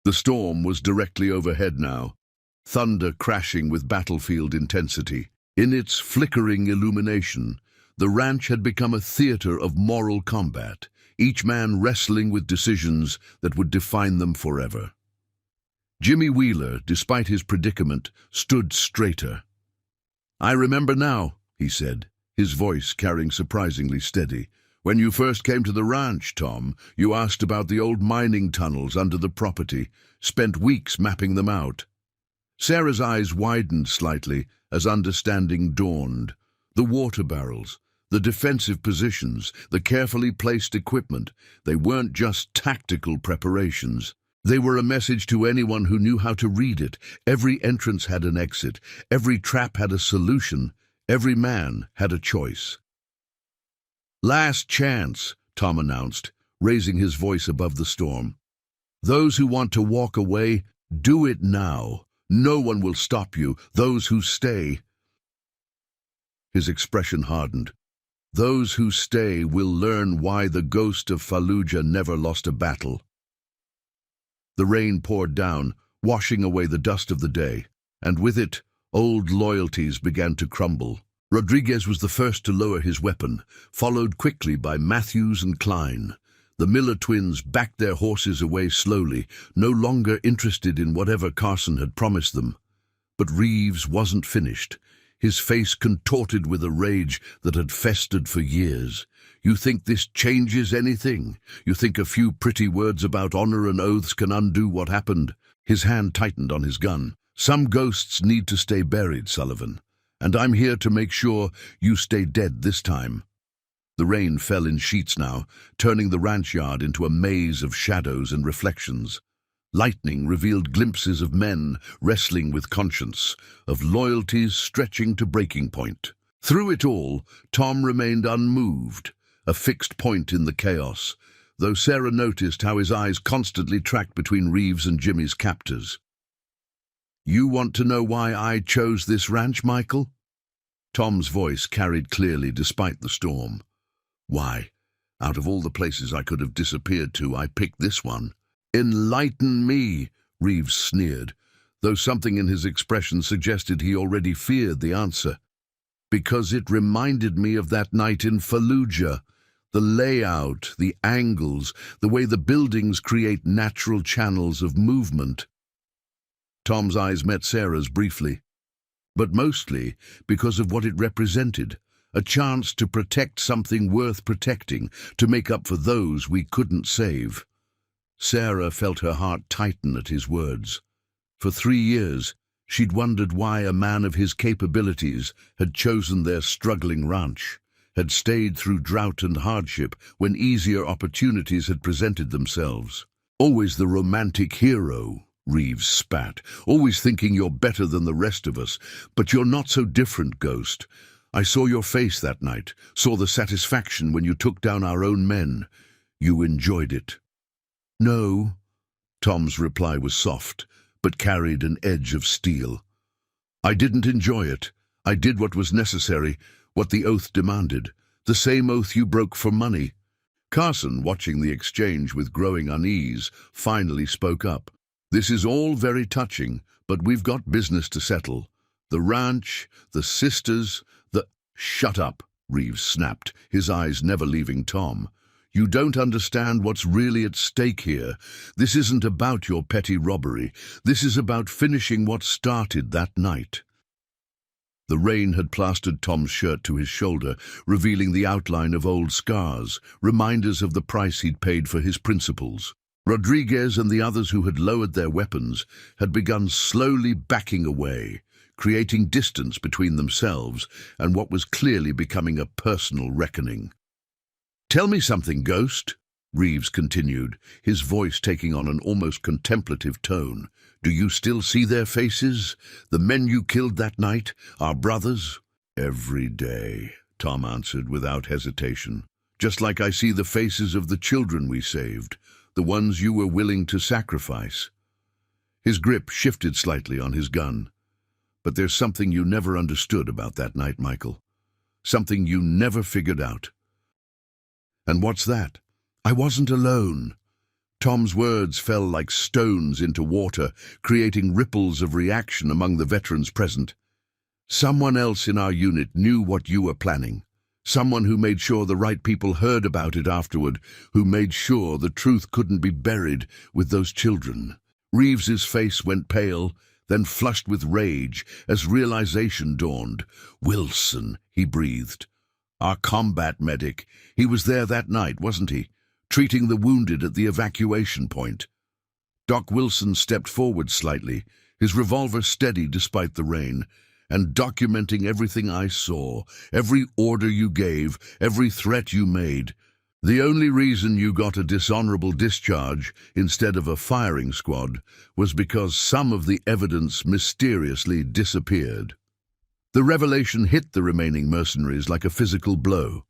The storm was directly overhead now, thunder crashing with battlefield intensity. In its flickering illumination, the ranch had become a theater of moral combat, each man wrestling with decisions that would define them forever. Jimmy Wheeler, despite his predicament, stood straighter. "I remember now," he said, his voice carrying surprisingly steady. "When you first came to the ranch, Tom, you asked about the old mining tunnels under the property, spent weeks mapping them out." Sarah's eyes widened slightly as understanding dawned. The water barrels, the defensive positions, the carefully placed equipment, they weren't just tactical preparations. They were a message to anyone who knew how to read it. Every entrance had an exit, every trap had a solution, every man had a choice. "Last chance," Tom announced, raising his voice above the storm. "Those who want to walk away, do it now. No one will stop you. Those who stay—" His expression hardened. Those who stay will learn why the ghost of Fallujah never lost a battle. The rain poured down, washing away the dust of the day, and with it, old loyalties began to crumble. Rodriguez was the first to lower his weapon, followed quickly by Matthews and Klein. The Miller twins backed their horses away slowly, no longer interested in whatever Carson had promised them. But Reeves wasn't finished, his face contorted with a rage that had festered for years. You think this changes anything? You think a few pretty words about honor and oaths can undo what happened? His hand tightened on his gun. Some ghosts need to stay buried, Sullivan, and I'm here to make sure you stay dead this time. The rain fell in sheets now, turning the ranch yard into a maze of shadows and reflections. Lightning revealed glimpses of men wrestling with conscience, of loyalties stretching to breaking point. Through it all, Tom remained unmoved, a fixed point in the chaos, though Sarah noticed how his eyes constantly tracked between Reeves and Jimmy's captors. "You want to know why I chose this ranch, Michael?" Tom's voice carried clearly despite the storm. "Why, out of all the places I could have disappeared to, I picked this one." "Enlighten me," Reeves sneered, though something in his expression suggested he already feared the answer. "Because it reminded me of that night in Fallujah. The layout, the angles, the way the buildings create natural channels of movement." Tom's eyes met Sarah's briefly, but mostly because of what it represented. A chance to protect something worth protecting, to make up for those we couldn't save. Sarah felt her heart tighten at his words. For 3 years, she'd wondered why a man of his capabilities had chosen their struggling ranch, had stayed through drought and hardship when easier opportunities had presented themselves. "Always the romantic hero," Reeves spat. "Always thinking you're better than the rest of us. But you're not so different, Ghost. I saw your face that night, saw the satisfaction when you took down our own men. You enjoyed it." "No." Tom's reply was soft, but carried an edge of steel. "I didn't enjoy it. I did what was necessary, what the oath demanded, the same oath you broke for money." Carson, watching the exchange with growing unease, finally spoke up. "This is all very touching, but we've got business to settle. The ranch, the sisters, the—" "Shut up," Reeves snapped, his eyes never leaving Tom. "You don't understand what's really at stake here. This isn't about your petty robbery. This is about finishing what started that night." The rain had plastered Tom's shirt to his shoulder, revealing the outline of old scars, reminders of the price he'd paid for his principles. Rodriguez and the others who had lowered their weapons had begun slowly backing away, creating distance between themselves and what was clearly becoming a personal reckoning. "Tell me something, Ghost," Reeves continued, his voice taking on an almost contemplative tone. "Do you still see their faces? The men you killed that night, our brothers?" "Every day," Tom answered without hesitation. "Just like I see the faces of the children we saved, the ones you were willing to sacrifice." His grip shifted slightly on his gun. "But there's something you never understood about that night, Michael. Something you never figured out." "And what's that?" "I wasn't alone." Tom's words fell like stones into water, creating ripples of reaction among the veterans present. "Someone else in our unit knew what you were planning. Someone who made sure the right people heard about it afterward, who made sure the truth couldn't be buried with those children." Reeves's face went pale, then flushed with rage as realization dawned. "Wilson," he breathed. "Our combat medic. He was there that night, wasn't he? Treating the wounded at the evacuation point." Doc Wilson stepped forward slightly, his revolver steady despite the rain. "And documenting everything I saw, every order you gave, every threat you made. The only reason you got a dishonorable discharge instead of a firing squad was because some of the evidence mysteriously disappeared." The revelation hit the remaining mercenaries like a physical blow.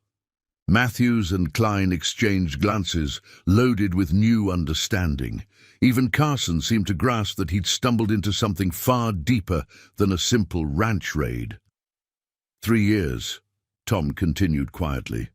Matthews and Klein exchanged glances, loaded with new understanding. Even Carson seemed to grasp that he'd stumbled into something far deeper than a simple ranch raid. 3 years. Tom continued quietly.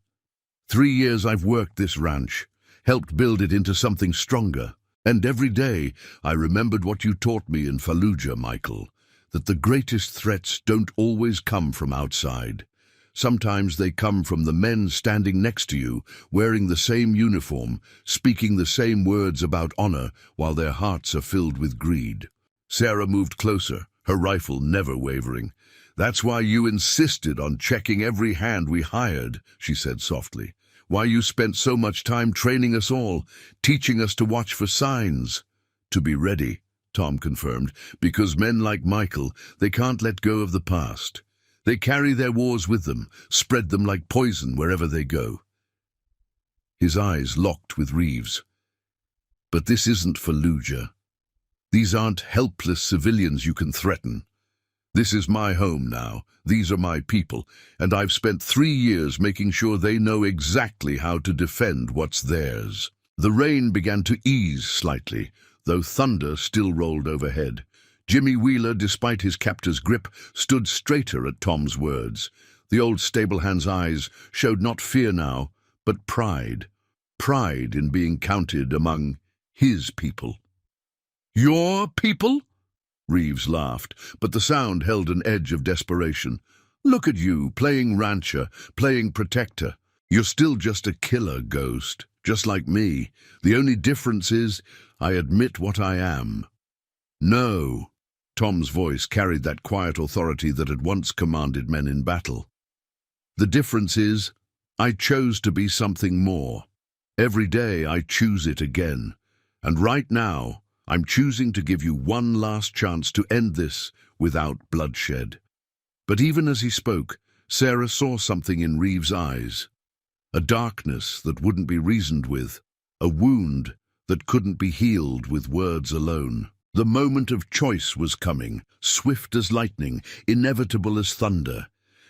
3 years I've worked this ranch, helped build it into something stronger. And every day I remembered what you taught me in Fallujah, Michael, that the greatest threats don't always come from outside. Sometimes they come from the men standing next to you, wearing the same uniform, speaking the same words about honor while their hearts are filled with greed. Sarah moved closer, her rifle never wavering. That's why you insisted on checking every hand we hired, she said softly. Why you spent so much time training us all, teaching us to watch for signs. To be ready, Tom confirmed, because men like Michael, they can't let go of the past. They carry their wars with them, spread them like poison wherever they go. His eyes locked with Reeves. But this isn't Fallujah. These aren't helpless civilians you can threaten. This is my home now. These are my people, and I've spent 3 years making sure they know exactly how to defend what's theirs. The rain began to ease slightly, though thunder still rolled overhead. Jimmy Wheeler, despite his captor's grip, stood straighter at Tom's words. The old stable-hand's eyes showed not fear now, but pride. Pride in being counted among his people. Your people? Reeves laughed, but the sound held an edge of desperation. Look at you, playing rancher, playing protector. You're still just a killer, Ghost, just like me. The only difference is, I admit what I am. No. Tom's voice carried that quiet authority that had once commanded men in battle. The difference is, I chose to be something more. Every day I choose it again. And right now, I'm choosing to give you one last chance to end this without bloodshed. But even as he spoke, Sarah saw something in Reeves' eyes. A darkness that wouldn't be reasoned with. A wound that couldn't be healed with words alone. The moment of choice was coming, swift as lightning, inevitable as thunder.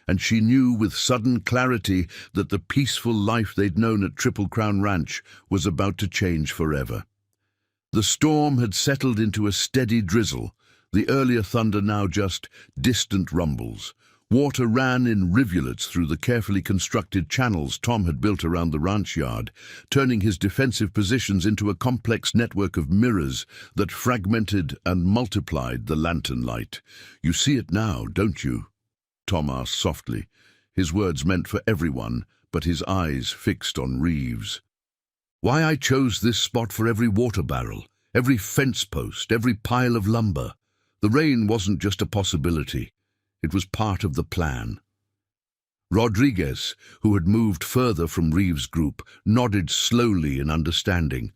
And she knew with sudden clarity that the peaceful life they'd known at Triple Crown Ranch was about to change forever. The storm had settled into a steady drizzle, the earlier thunder now just distant rumbles. Water ran in rivulets through the carefully constructed channels Tom had built around the ranch yard, turning his defensive positions into a complex network of mirrors that fragmented and multiplied the lantern light. You see it now, don't you? Tom asked softly, his words meant for everyone, but his eyes fixed on Reeves. Why I chose this spot for every water barrel, every fence post, every pile of lumber. The rain wasn't just a possibility. It was part of the plan. Rodriguez, who had moved further from Reeves' group, nodded slowly in understanding.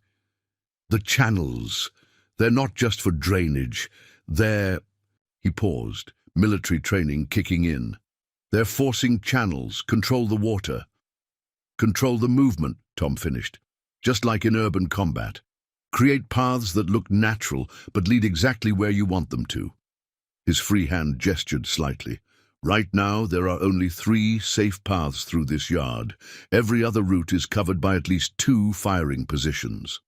The channels, they're not just for drainage. They're... He paused, military training kicking in. They're forcing channels, control the water. Control the movement, Tom finished. Just like in urban combat. Create paths that look natural, but lead exactly where you want them to. His free hand gestured slightly. Right now, there are only 3 safe paths through this yard. Every other route is covered by at least 2 firing positions.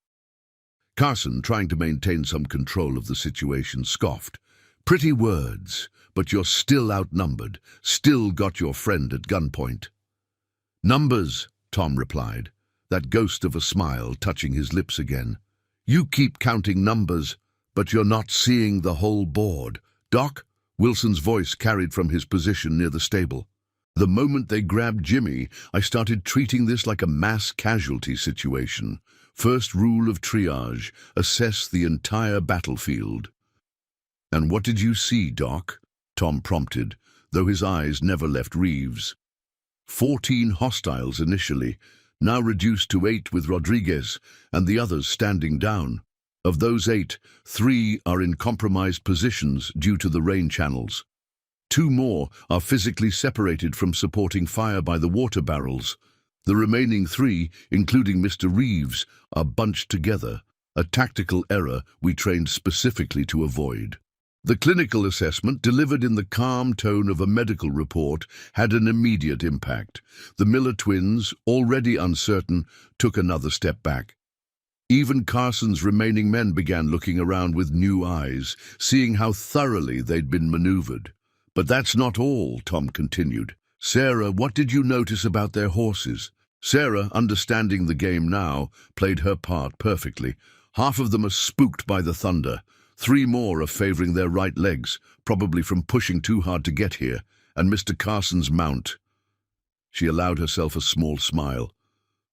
Carson, trying to maintain some control of the situation, scoffed. Pretty words, but you're still outnumbered, still got your friend at gunpoint. Numbers, Tom replied, that ghost of a smile touching his lips again. You keep counting numbers, but you're not seeing the whole board. Doc, Wilson's voice carried from his position near the stable. The moment they grabbed Jimmy, I started treating this like a mass casualty situation. First rule of triage, assess the entire battlefield. And what did you see, Doc? Tom prompted, though his eyes never left Reeves. 14 hostiles initially, now reduced to 8 with Rodriguez and the others standing down. Of those 8, 3 are in compromised positions due to the rain channels. 2 more are physically separated from supporting fire by the water barrels. The remaining 3, including Mr. Reeves, are bunched together, a tactical error we trained specifically to avoid. The clinical assessment, delivered in the calm tone of a medical report, had an immediate impact. The Miller twins, already uncertain, took another step back. Even Carson's remaining men began looking around with new eyes, seeing how thoroughly they'd been maneuvered. But that's not all, Tom continued. Sarah, what did you notice about their horses? Sarah, understanding the game now, played her part perfectly. Half of them are spooked by the thunder. 3 more are favoring their right legs, probably from pushing too hard to get here, and Mr. Carson's mount. She allowed herself a small smile.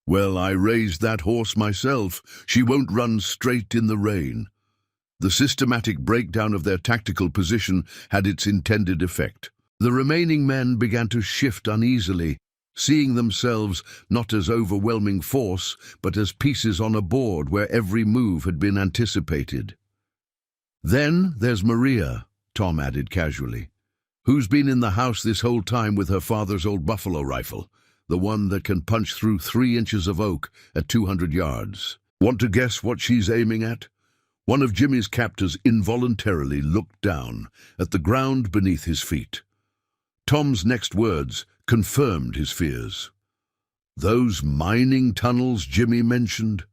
Well, I raised that horse myself. She won't run straight in the rain. The systematic breakdown of their tactical position had its intended effect. The remaining men began to shift uneasily, seeing themselves not as overwhelming force, but as pieces on a board where every move had been anticipated. Then there's Maria, Tom added casually. Who's been in the house this whole time with her father's old buffalo rifle, the one that can punch through 3 inches of oak at 200 yards. Want to guess what she's aiming at? One of Jimmy's captors involuntarily looked down at the ground beneath his feet. Tom's next words confirmed his fears. Those mining tunnels Jimmy mentioned,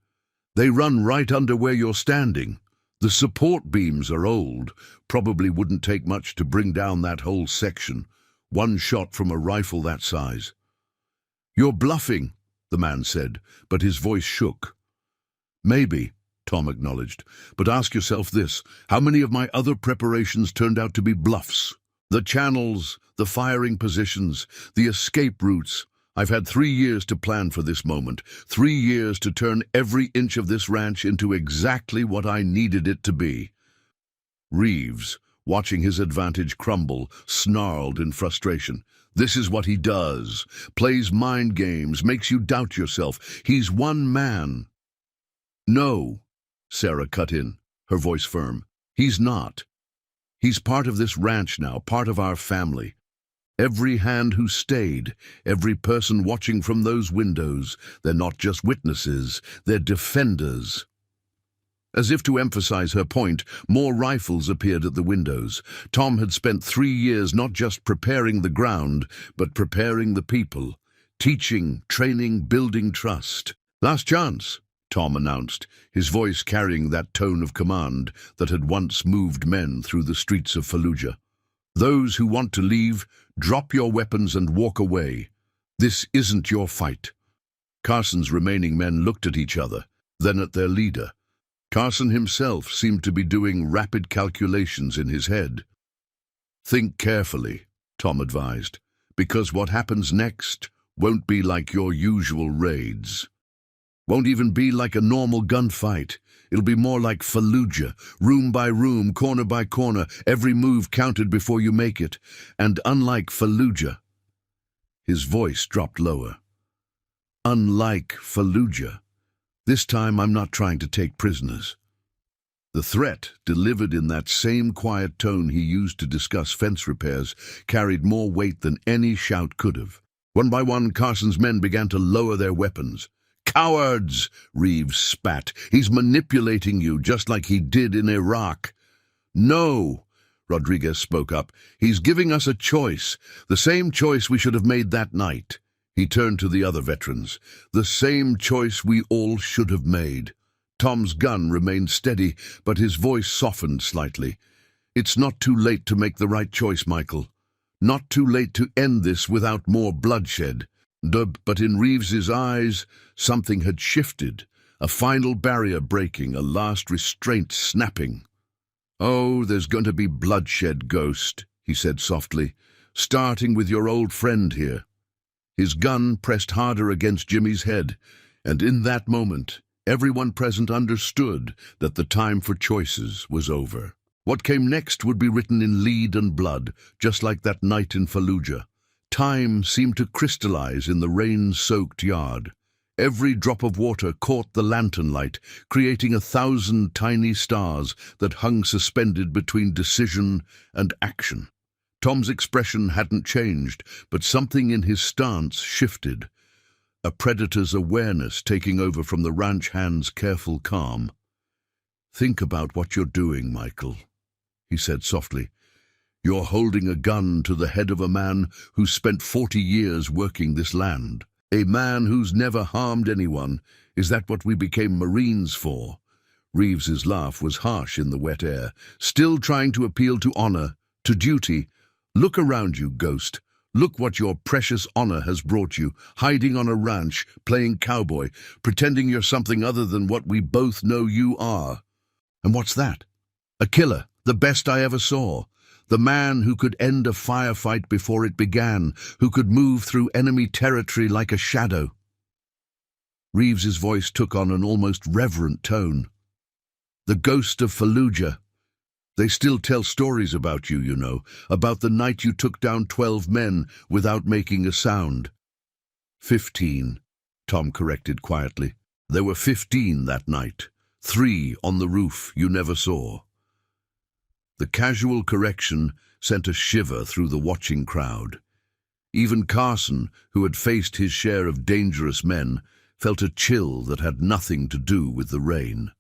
they run right under where you're standing. The support beams are old, probably wouldn't take much to bring down that whole section. 1 shot from a rifle that size. You're bluffing, the man said, but his voice shook. Maybe, Tom acknowledged, but ask yourself this, how many of my other preparations turned out to be bluffs? The channels, the firing positions, the escape routes. I've had 3 years to plan for this moment, 3 years to turn every inch of this ranch into exactly what I needed it to be. Reeves, watching his advantage crumble, snarled in frustration. This is what he does. Plays mind games, makes you doubt yourself. He's one man. No, Sarah cut in, her voice firm. He's not. He's part of this ranch now, part of our family. Every hand who stayed, every person watching from those windows, they're not just witnesses, they're defenders. As if to emphasize her point, more rifles appeared at the windows. Tom had spent 3 years not just preparing the ground, but preparing the people. Teaching, training, building trust. Last chance, Tom announced, his voice carrying that tone of command that had once moved men through the streets of Fallujah. Those who want to leave, drop your weapons and walk away. This isn't your fight. Carson's remaining men looked at each other, then at their leader. Carson himself seemed to be doing rapid calculations in his head. Think carefully, Tom advised, because what happens next won't be like your usual raids. Won't even be like a normal gunfight. It'll be more like Fallujah, room by room, corner by corner, every move counted before you make it. And unlike Fallujah, his voice dropped lower. Unlike Fallujah, this time I'm not trying to take prisoners. The threat, delivered in that same quiet tone he used to discuss fence repairs, carried more weight than any shout could have. One by one, Carson's men began to lower their weapons. Cowards, Reeves spat. He's manipulating you, just like he did in Iraq. No, Rodriguez spoke up. He's giving us a choice, the same choice we should have made that night. He turned to the other veterans. The same choice we all should have made. Tom's gun remained steady, but his voice softened slightly. It's not too late to make the right choice, Michael. Not too late to end this without more bloodshed. But in Reeves's eyes, something had shifted, a final barrier breaking, a last restraint snapping. Oh, there's going to be bloodshed, Ghost, he said softly, starting with your old friend here. His gun pressed harder against Jimmy's head, and in that moment, everyone present understood that the time for choices was over. What came next would be written in lead and blood, just like that night in Fallujah. Time seemed to crystallize in the rain-soaked yard. Every drop of water caught the lantern light, creating 1,000 tiny stars that hung suspended between decision and action. Tom's expression hadn't changed, but something in his stance shifted. A predator's awareness taking over from the ranch hand's careful calm. Think about what you're doing, Michael, he said softly. You're holding a gun to the head of a man who's spent 40 years working this land. A man who's never harmed anyone. Is that what we became Marines for? Reeves's laugh was harsh in the wet air, still trying to appeal to honor, to duty. Look around you, Ghost. Look what your precious honor has brought you, hiding on a ranch, playing cowboy, pretending you're something other than what we both know you are. And what's that? A killer, the best I ever saw. The man who could end a firefight before it began, who could move through enemy territory like a shadow. Reeves's voice took on an almost reverent tone. The ghost of Fallujah. They still tell stories about you, you know, about the night you took down 12 men without making a sound. 15, Tom corrected quietly. There were 15 that night. 3 on the roof you never saw. The casual correction sent a shiver through the watching crowd. Even Carson, who had faced his share of dangerous men, felt a chill that had nothing to do with the rain.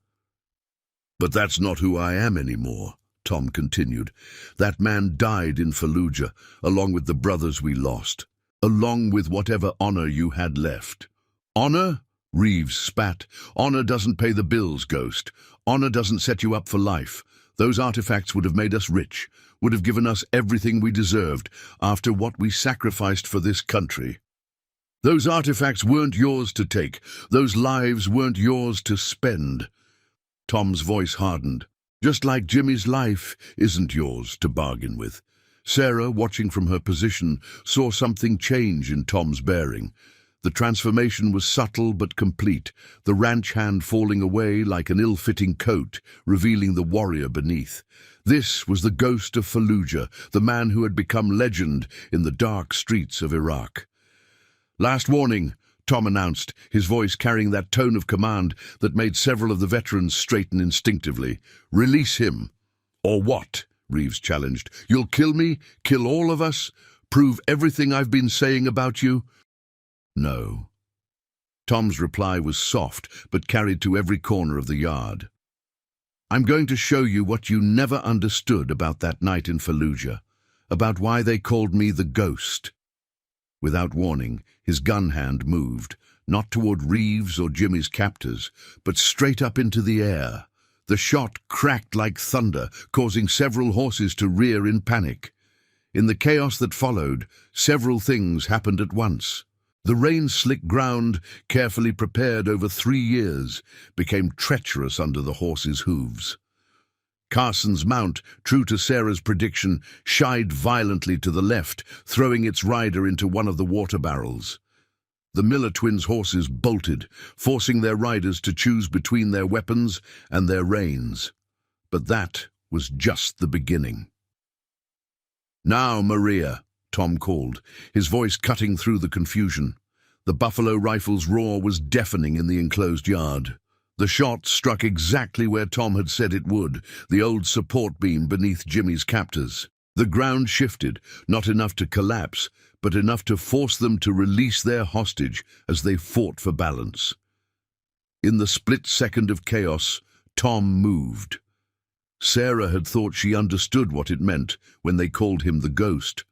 But that's not who I am anymore, Tom continued. That man died in Fallujah, along with the brothers we lost, along with whatever honor you had left. Honor? Reeves spat. Honor doesn't pay the bills, Ghost. Honor doesn't set you up for life. Those artifacts would have made us rich, would have given us everything we deserved after what we sacrificed for this country. Those artifacts weren't yours to take. Those lives weren't yours to spend. Tom's voice hardened. Just like Jimmy's life isn't yours to bargain with. Sarah, watching from her position, saw something change in Tom's bearing. The transformation was subtle but complete, the ranch hand falling away like an ill-fitting coat, revealing the warrior beneath. This was the ghost of Fallujah, the man who had become legend in the dark streets of Iraq. Last warning, Tom announced, his voice carrying that tone of command that made several of the veterans straighten instinctively. Release him. Or what? Reeves challenged. You'll kill me? Kill all of us? Prove everything I've been saying about you? No. Tom's reply was soft, but carried to every corner of the yard. I'm going to show you what you never understood about that night in Fallujah, about why they called me the Ghost. Without warning, his gun hand moved, not toward Reeves or Jimmy's captors, but straight up into the air. The shot cracked like thunder, causing several horses to rear in panic. In the chaos that followed, several things happened at once. The rain-slick ground, carefully prepared over 3 years, became treacherous under the horses' hooves. Carson's mount, true to Sarah's prediction, shied violently to the left, throwing its rider into one of the water barrels. The Miller twins' horses bolted, forcing their riders to choose between their weapons and their reins. But that was just the beginning. Now, Maria, Tom called, his voice cutting through the confusion. The buffalo rifle's roar was deafening in the enclosed yard. The shot struck exactly where Tom had said it would, the old support beam beneath Jimmy's captors. The ground shifted, not enough to collapse, but enough to force them to release their hostage as they fought for balance. In the split second of chaos, Tom moved. Sarah had thought she understood what it meant when they called him the Ghost.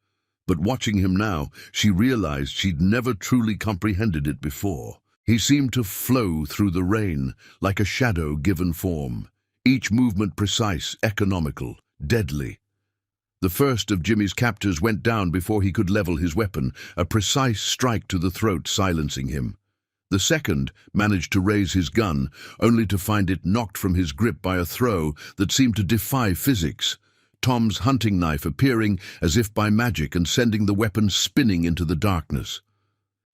But watching him now, she realized she'd never truly comprehended it before. He seemed to flow through the rain, like a shadow given form. Each movement precise, economical, deadly. The first of Jimmy's captors went down before he could level his weapon, a precise strike to the throat silencing him. The second managed to raise his gun, only to find it knocked from his grip by a throw that seemed to defy physics. Tom's hunting knife appearing as if by magic and sending the weapon spinning into the darkness.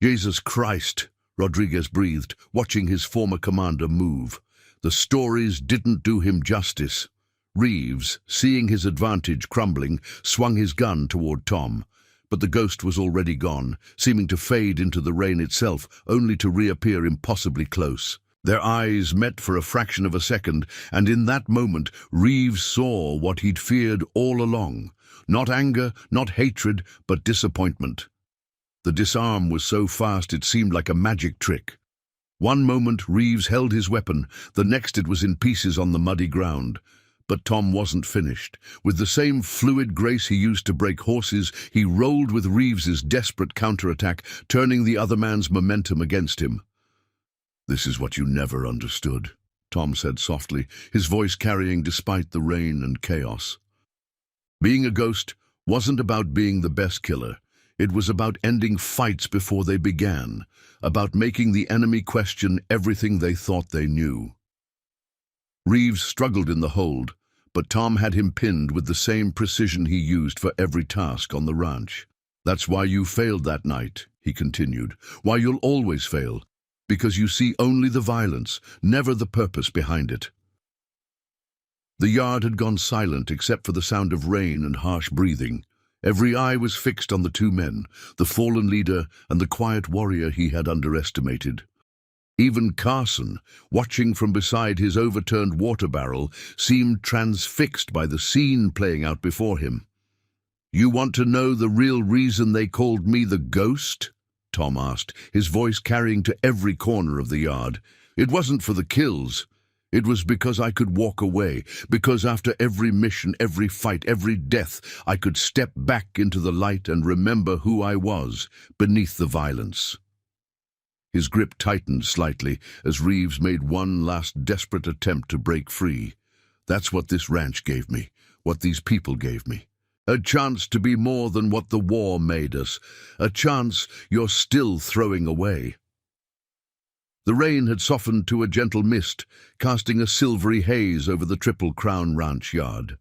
Jesus Christ, Rodriguez breathed, watching his former commander move. The stories didn't do him justice. Reeves, seeing his advantage crumbling, swung his gun toward Tom. But the Ghost was already gone, seeming to fade into the rain itself, only to reappear impossibly close. Their eyes met for a fraction of a second, and in that moment Reeves saw what he'd feared all along. Not anger, not hatred, but disappointment. The disarm was so fast it seemed like a magic trick. One moment Reeves held his weapon, the next it was in pieces on the muddy ground. But Tom wasn't finished. With the same fluid grace he used to break horses, he rolled with Reeves's desperate counterattack, turning the other man's momentum against him. "This is what you never understood," Tom said softly, his voice carrying despite the rain and chaos. Being a ghost wasn't about being the best killer. It was about ending fights before they began, about making the enemy question everything they thought they knew. Reeves struggled in the hold, but Tom had him pinned with the same precision he used for every task on the ranch. "That's why you failed that night," he continued. "Why you'll always fail. Because you see only the violence, never the purpose behind it." The yard had gone silent except for the sound of rain and harsh breathing. Every eye was fixed on the two men, the fallen leader and the quiet warrior he had underestimated. Even Carson, watching from beside his overturned water barrel, seemed transfixed by the scene playing out before him. "You want to know the real reason they called me the Ghost?" Tom asked, his voice carrying to every corner of the yard. "It wasn't for the kills. It was because I could walk away, because after every mission, every fight, every death, I could step back into the light and remember who I was, beneath the violence." His grip tightened slightly as Reeves made one last desperate attempt to break free. "That's what this ranch gave me, what these people gave me. A chance to be more than what the war made us, a chance you're still throwing away." The rain had softened to a gentle mist, casting a silvery haze over the Triple Crown ranch yard.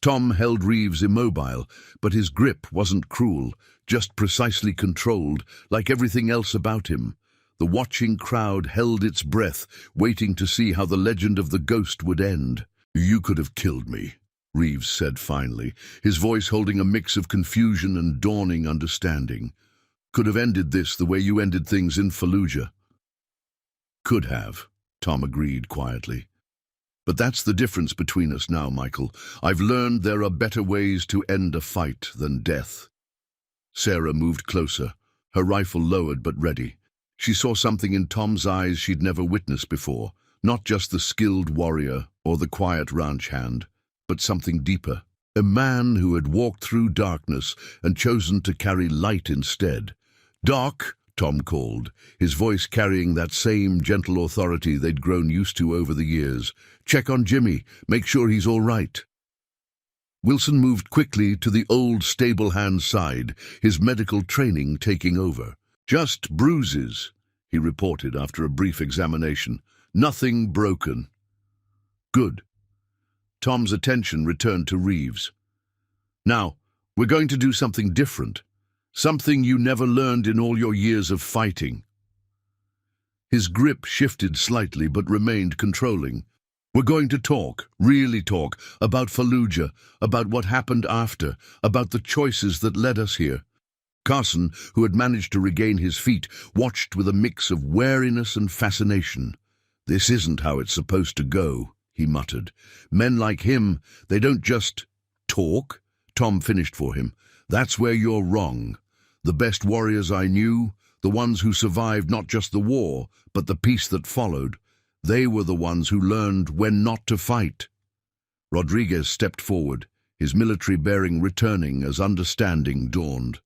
Tom held Reeves immobile, but his grip wasn't cruel, just precisely controlled, like everything else about him. The watching crowd held its breath, waiting to see how the legend of the Ghost would end. "You could have killed me," Reeves said finally, his voice holding a mix of confusion and dawning understanding. "Could have ended this the way you ended things in Fallujah." "Could have," Tom agreed quietly. "But that's the difference between us now, Michael. I've learned there are better ways to end a fight than death." Sarah moved closer, her rifle lowered but ready. She saw something in Tom's eyes she'd never witnessed before, not just the skilled warrior or the quiet ranch hand, but something deeper. A man who had walked through darkness and chosen to carry light instead. "Doc," Tom called, his voice carrying that same gentle authority they'd grown used to over the years. "Check on Jimmy, make sure he's all right." Wilson moved quickly to the old stable hand's side, his medical training taking over. "Just bruises," he reported after a brief examination. "Nothing broken." "Good." Tom's attention returned to Reeves. "Now, we're going to do something different. Something you never learned in all your years of fighting." His grip shifted slightly but remained controlling. "We're going to talk, really talk, about Fallujah, about what happened after, about the choices that led us here." Carson, who had managed to regain his feet, watched with a mix of wariness and fascination. "This isn't how it's supposed to go," he muttered. "Men like him, they don't just talk." Tom finished for him. "That's where you're wrong. The best warriors I knew, the ones who survived not just the war, but the peace that followed, they were the ones who learned when not to fight." Rodriguez stepped forward, his military bearing returning as understanding dawned.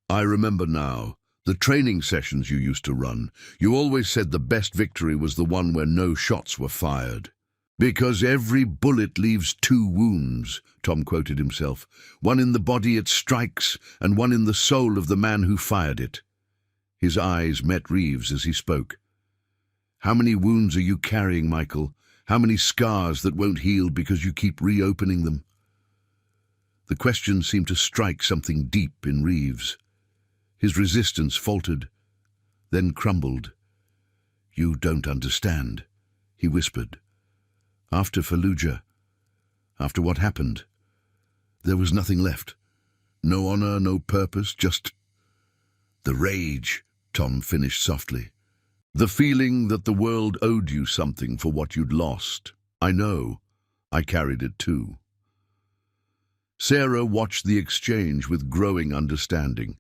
"I remember now. The training sessions you used to run. You always said the best victory was the one where no shots were fired. Because every bullet leaves two wounds," Tom quoted himself. "One in the body it strikes, and one in the soul of the man who fired it." His eyes met Reeves as he spoke. "How many wounds are you carrying, Michael? How many scars that won't heal because you keep reopening them?" The question seemed to strike something deep in Reeves. His resistance faltered, then crumbled. "You don't understand," he whispered. "After Fallujah, after what happened, there was nothing left. No honor, no purpose, just the rage," Tom finished softly. "The feeling that the world owed you something for what you'd lost. I know. I carried it too." Sarah watched the exchange with growing understanding.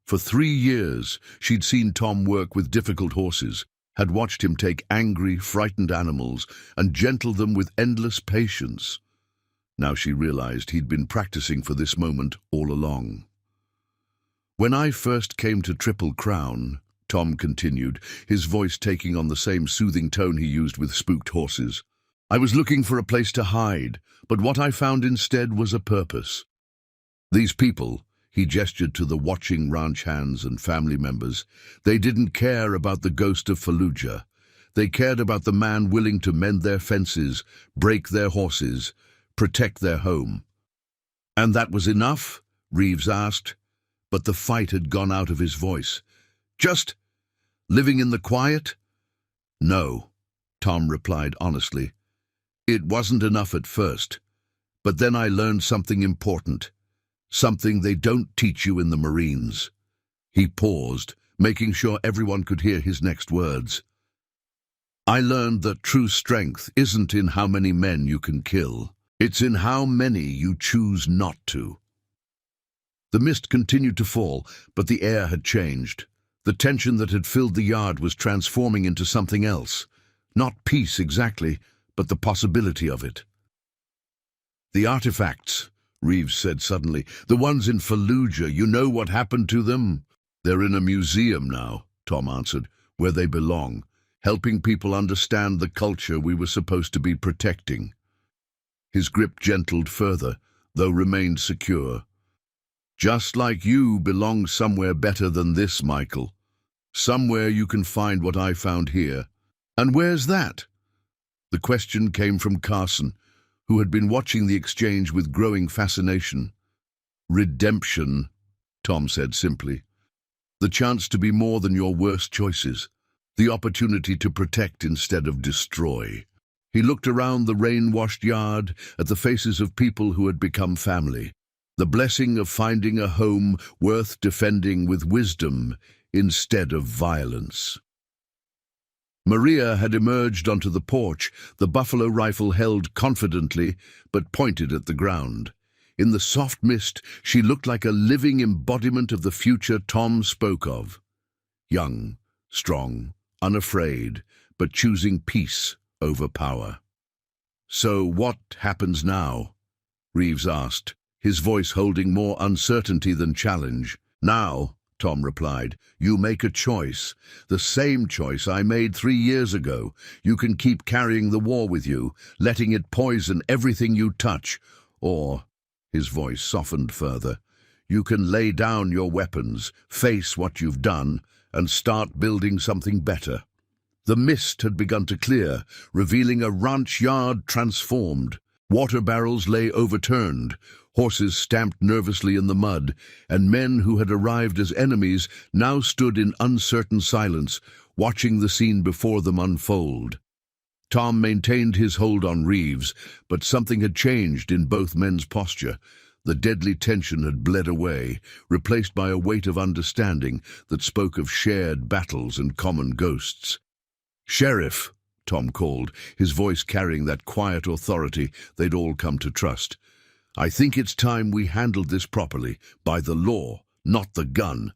For 3 years, she'd seen Tom work with difficult horses, had watched him take angry, frightened animals and gentle them with endless patience. Now she realized he'd been practicing for this moment all along. "When I first came to Triple Crown," Tom continued, his voice taking on the same soothing tone he used with spooked horses, "I was looking for a place to hide, but what I found instead was a purpose. These people," He gestured to the watching ranch hands and family members. They didn't care about the ghost of Fallujah. They cared about the man willing to mend their fences, break their horses, protect their home. "And that was enough?" Reeves asked, but the fight had gone out of his voice. "Just living in the quiet?" "No," Tom replied honestly. "It wasn't enough at first, but then I learned something important, something they don't teach you in the Marines." He paused, making sure everyone could hear his next words. "I learned that true strength isn't in how many men you can kill. It's in how many you choose not to." The mist continued to fall, but the air had changed. The tension that had filled the yard was transforming into something else. Not peace exactly, but the possibility of it. "The artifacts," Reeves said suddenly. "The ones in Fallujah, you know what happened to them?" "They're in a museum now," Tom answered, "where they belong, helping people understand the culture we were supposed to be protecting." His grip gentled further, though remained secure. "Just like you belong somewhere better than this, Michael. Somewhere you can find what I found here." "And where's that?" The question came from Carson, who had been watching the exchange with growing fascination. "Redemption," Tom said simply. "The chance to be more than your worst choices. The opportunity to protect instead of destroy." He looked around the rain-washed yard at the faces of people who had become family. The blessing of finding a home worth defending with wisdom instead of violence. Maria had emerged onto the porch, the buffalo rifle held confidently but pointed at the ground. In the soft mist, she looked like a living embodiment of the future Tom spoke of. Young, strong, unafraid, but choosing peace over power. "So what happens now?" Reeves asked, his voice holding more uncertainty than challenge. "Now," Tom replied, "you make a choice. The same choice I made 3 years ago. You can keep carrying the war with you, letting it poison everything you touch. Or," his voice softened further, "you can lay down your weapons, face what you've done, and start building something better." The mist had begun to clear, revealing a ranch yard transformed. Water barrels lay overturned, horses stamped nervously in the mud, and men who had arrived as enemies now stood in uncertain silence, watching the scene before them unfold. Tom maintained his hold on Reeves, but something had changed in both men's posture. The deadly tension had bled away, replaced by a weight of understanding that spoke of shared battles and common ghosts. "Sheriff," Tom called, his voice carrying that quiet authority they'd all come to trust. "I think it's time we handled this properly, by the law, not the gun."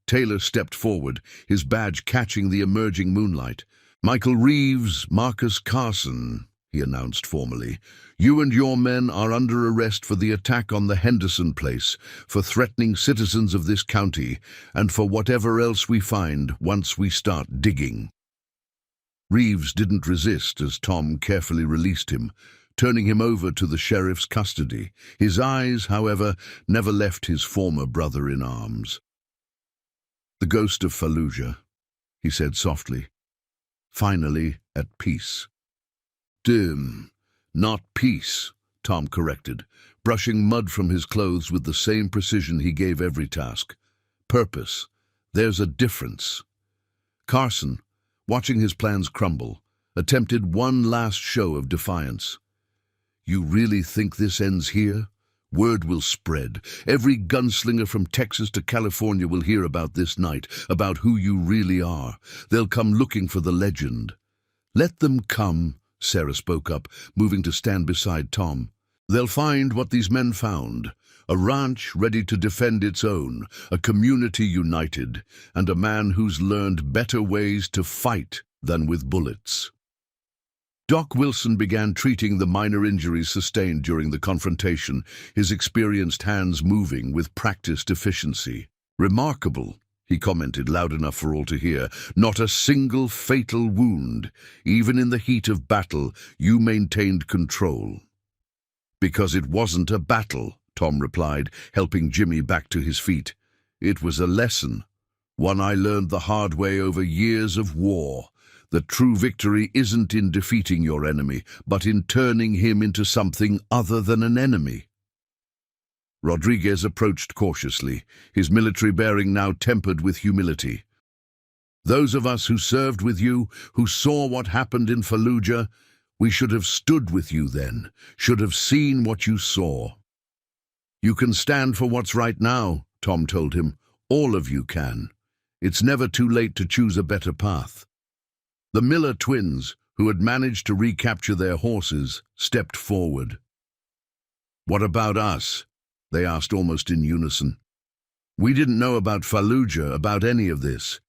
Taylor stepped forward, his badge catching the emerging moonlight. "Michael Reeves, Marcus Carson," he announced formally. "You and your men are under arrest for the attack on the Henderson place, for threatening citizens of this county, and for whatever else we find once we start digging." Reeves didn't resist as Tom carefully released him, turning him over to the sheriff's custody. His eyes, however, never left his former brother in arms. "The ghost of Fallujah," he said softly. "Finally at peace." "Dim, not peace," Tom corrected, brushing mud from his clothes with the same precision he gave every task. "Purpose. There's a difference." Carson, watching his plans crumble, attempted one last show of defiance. "You really think this ends here? Word will spread. Every gunslinger from Texas to California will hear about this night, about who you really are. They'll come looking for the legend." "Let them come," Sarah spoke up, moving to stand beside Tom. "They'll find what these men found. A ranch ready to defend its own, a community united, and a man who's learned better ways to fight than with bullets." Doc Wilson began treating the minor injuries sustained during the confrontation, his experienced hands moving with practiced efficiency. "Remarkable," he commented loud enough for all to hear. "Not a single fatal wound. Even in the heat of battle, you maintained control." "Because it wasn't a battle," Tom replied, helping Jimmy back to his feet. It was a lesson, one I learned the hard way over years of war. That true victory isn't in defeating your enemy, but in turning him into something other than an enemy. Rodriguez approached cautiously, his military bearing now tempered with humility. Those of us who served with you, who saw what happened in Fallujah, we should have stood with you then, should have seen what you saw. You can stand for what's right now, Tom told him. All of you can. It's never too late to choose a better path. The Miller twins, who had managed to recapture their horses, stepped forward. What about us? They asked almost in unison. We didn't know about Fallujah, about any of this.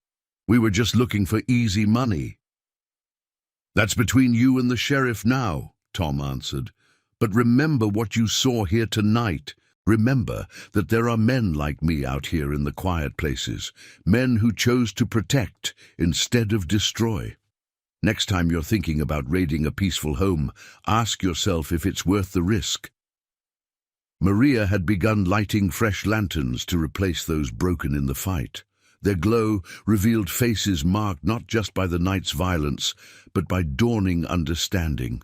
We were just looking for easy money. That's between you and the sheriff now, Tom answered. But remember what you saw here tonight. Remember that there are men like me out here in the quiet places, men who chose to protect instead of destroy. Next time you're thinking about raiding a peaceful home, ask yourself if it's worth the risk. Maria had begun lighting fresh lanterns to replace those broken in the fight. Their glow revealed faces marked not just by the night's violence, but by dawning understanding.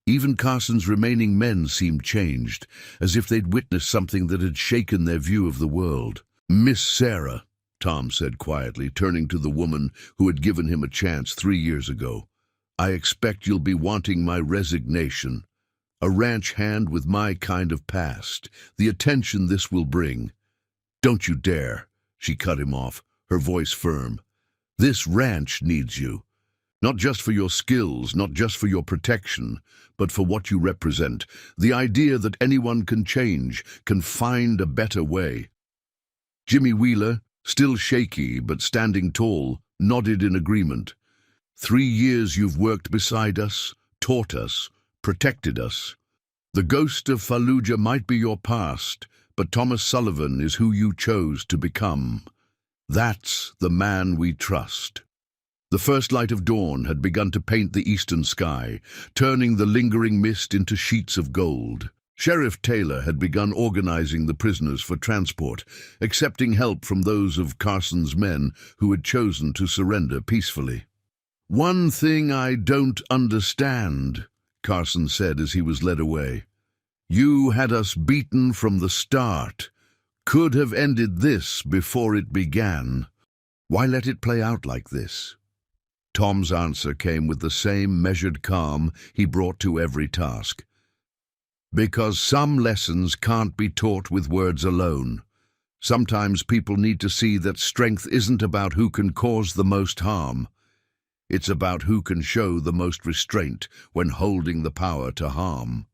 Even Carson's remaining men seemed changed, as if they'd witnessed something that had shaken their view of the world. Miss Sarah, Tom said quietly, turning to the woman who had given him a chance 3 years ago. I expect you'll be wanting my resignation. A ranch hand with my kind of past, the attention this will bring. Don't you dare, she cut him off, her voice firm. This ranch needs you. Not just for your skills, not just for your protection, but for what you represent. The idea that anyone can change, can find a better way. Jimmy Wheeler, still shaky but standing tall, nodded in agreement. 3 years you've worked beside us, taught us, protected us. The ghost of Fallujah might be your past, but Thomas Sullivan is who you chose to become. That's the man we trust. The first light of dawn had begun to paint the eastern sky, turning the lingering mist into sheets of gold. Sheriff Taylor had begun organizing the prisoners for transport, accepting help from those of Carson's men who had chosen to surrender peacefully. One thing I don't understand, Carson said as he was led away. You had us beaten from the start. Could have ended this before it began. Why let it play out like this? Tom's answer came with the same measured calm he brought to every task. Because some lessons can't be taught with words alone. Sometimes people need to see that strength isn't about who can cause the most harm. It's about who can show the most restraint when holding the power to harm.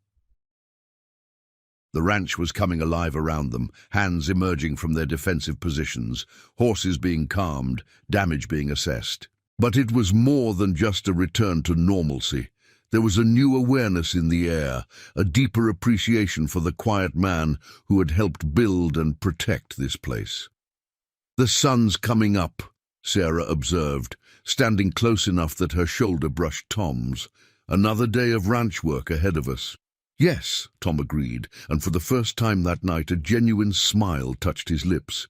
The ranch was coming alive around them, hands emerging from their defensive positions, horses being calmed, damage being assessed. But it was more than just a return to normalcy. There was a new awareness in the air, a deeper appreciation for the quiet man who had helped build and protect this place. The sun's coming up, Sarah observed, standing close enough that her shoulder brushed Tom's. Another day of ranch work ahead of us. Yes, Tom agreed, and for the first time that night a genuine smile touched his lips.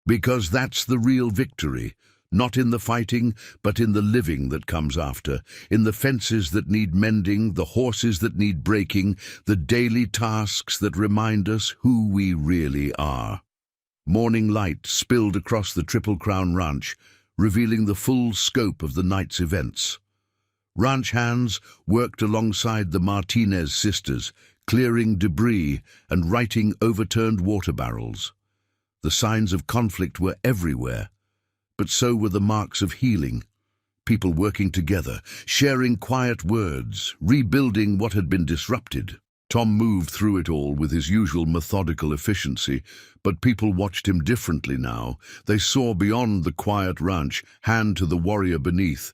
Because that's the real victory. Not in the fighting, but in the living that comes after, in the fences that need mending, the horses that need breaking, the daily tasks that remind us who we really are. Morning light spilled across the Triple Crown Ranch, revealing the full scope of the night's events. Ranch hands worked alongside the Martinez sisters, clearing debris and righting overturned water barrels. The signs of conflict were everywhere. But so were the marks of healing. People working together, sharing quiet words, rebuilding what had been disrupted. Tom moved through it all with his usual methodical efficiency, but people watched him differently now. They saw beyond the quiet ranch, hand to the warrior beneath.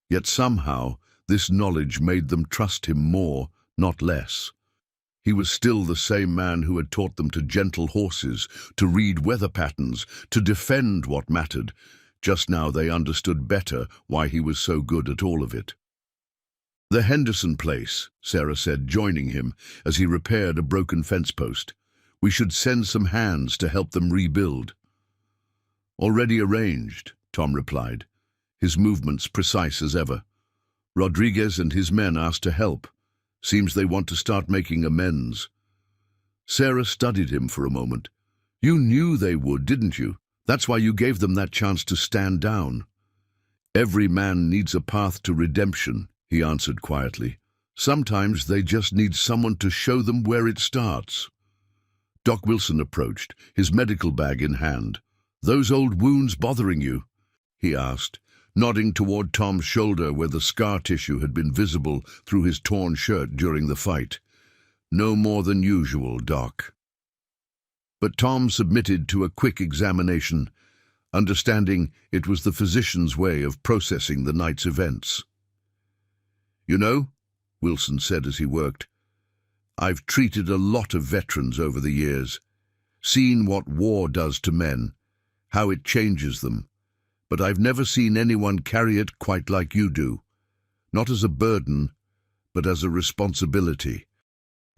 Yet somehow, this knowledge made them trust him more, not less. He was still the same man who had taught them to gentle horses, to read weather patterns, to defend what mattered. Just now they understood better why he was so good at all of it. The Henderson place, Sarah said, joining him as he repaired a broken fence post. We should send some hands to help them rebuild." "Already arranged," Tom replied, his movements precise as ever. "Rodriguez and his men asked to help. Seems they want to start making amends." Sarah studied him for a moment. "You knew they would, didn't you? That's why you gave them that chance to stand down." "Every man needs a path to redemption," he answered quietly. "Sometimes they just need someone to show them where it starts." Doc Wilson approached, his medical bag in hand. "Those old wounds bothering you?" he asked, nodding toward Tom's shoulder where the scar tissue had been visible through his torn shirt during the fight. "No more than usual, Doc." But Tom submitted to a quick examination, understanding it was the physician's way of processing the night's events. "You know," Wilson said as he worked, "I've treated a lot of veterans over the years, seen what war does to men, how it changes them, but I've never seen anyone carry it quite like you do. Not as a burden, but as a responsibility."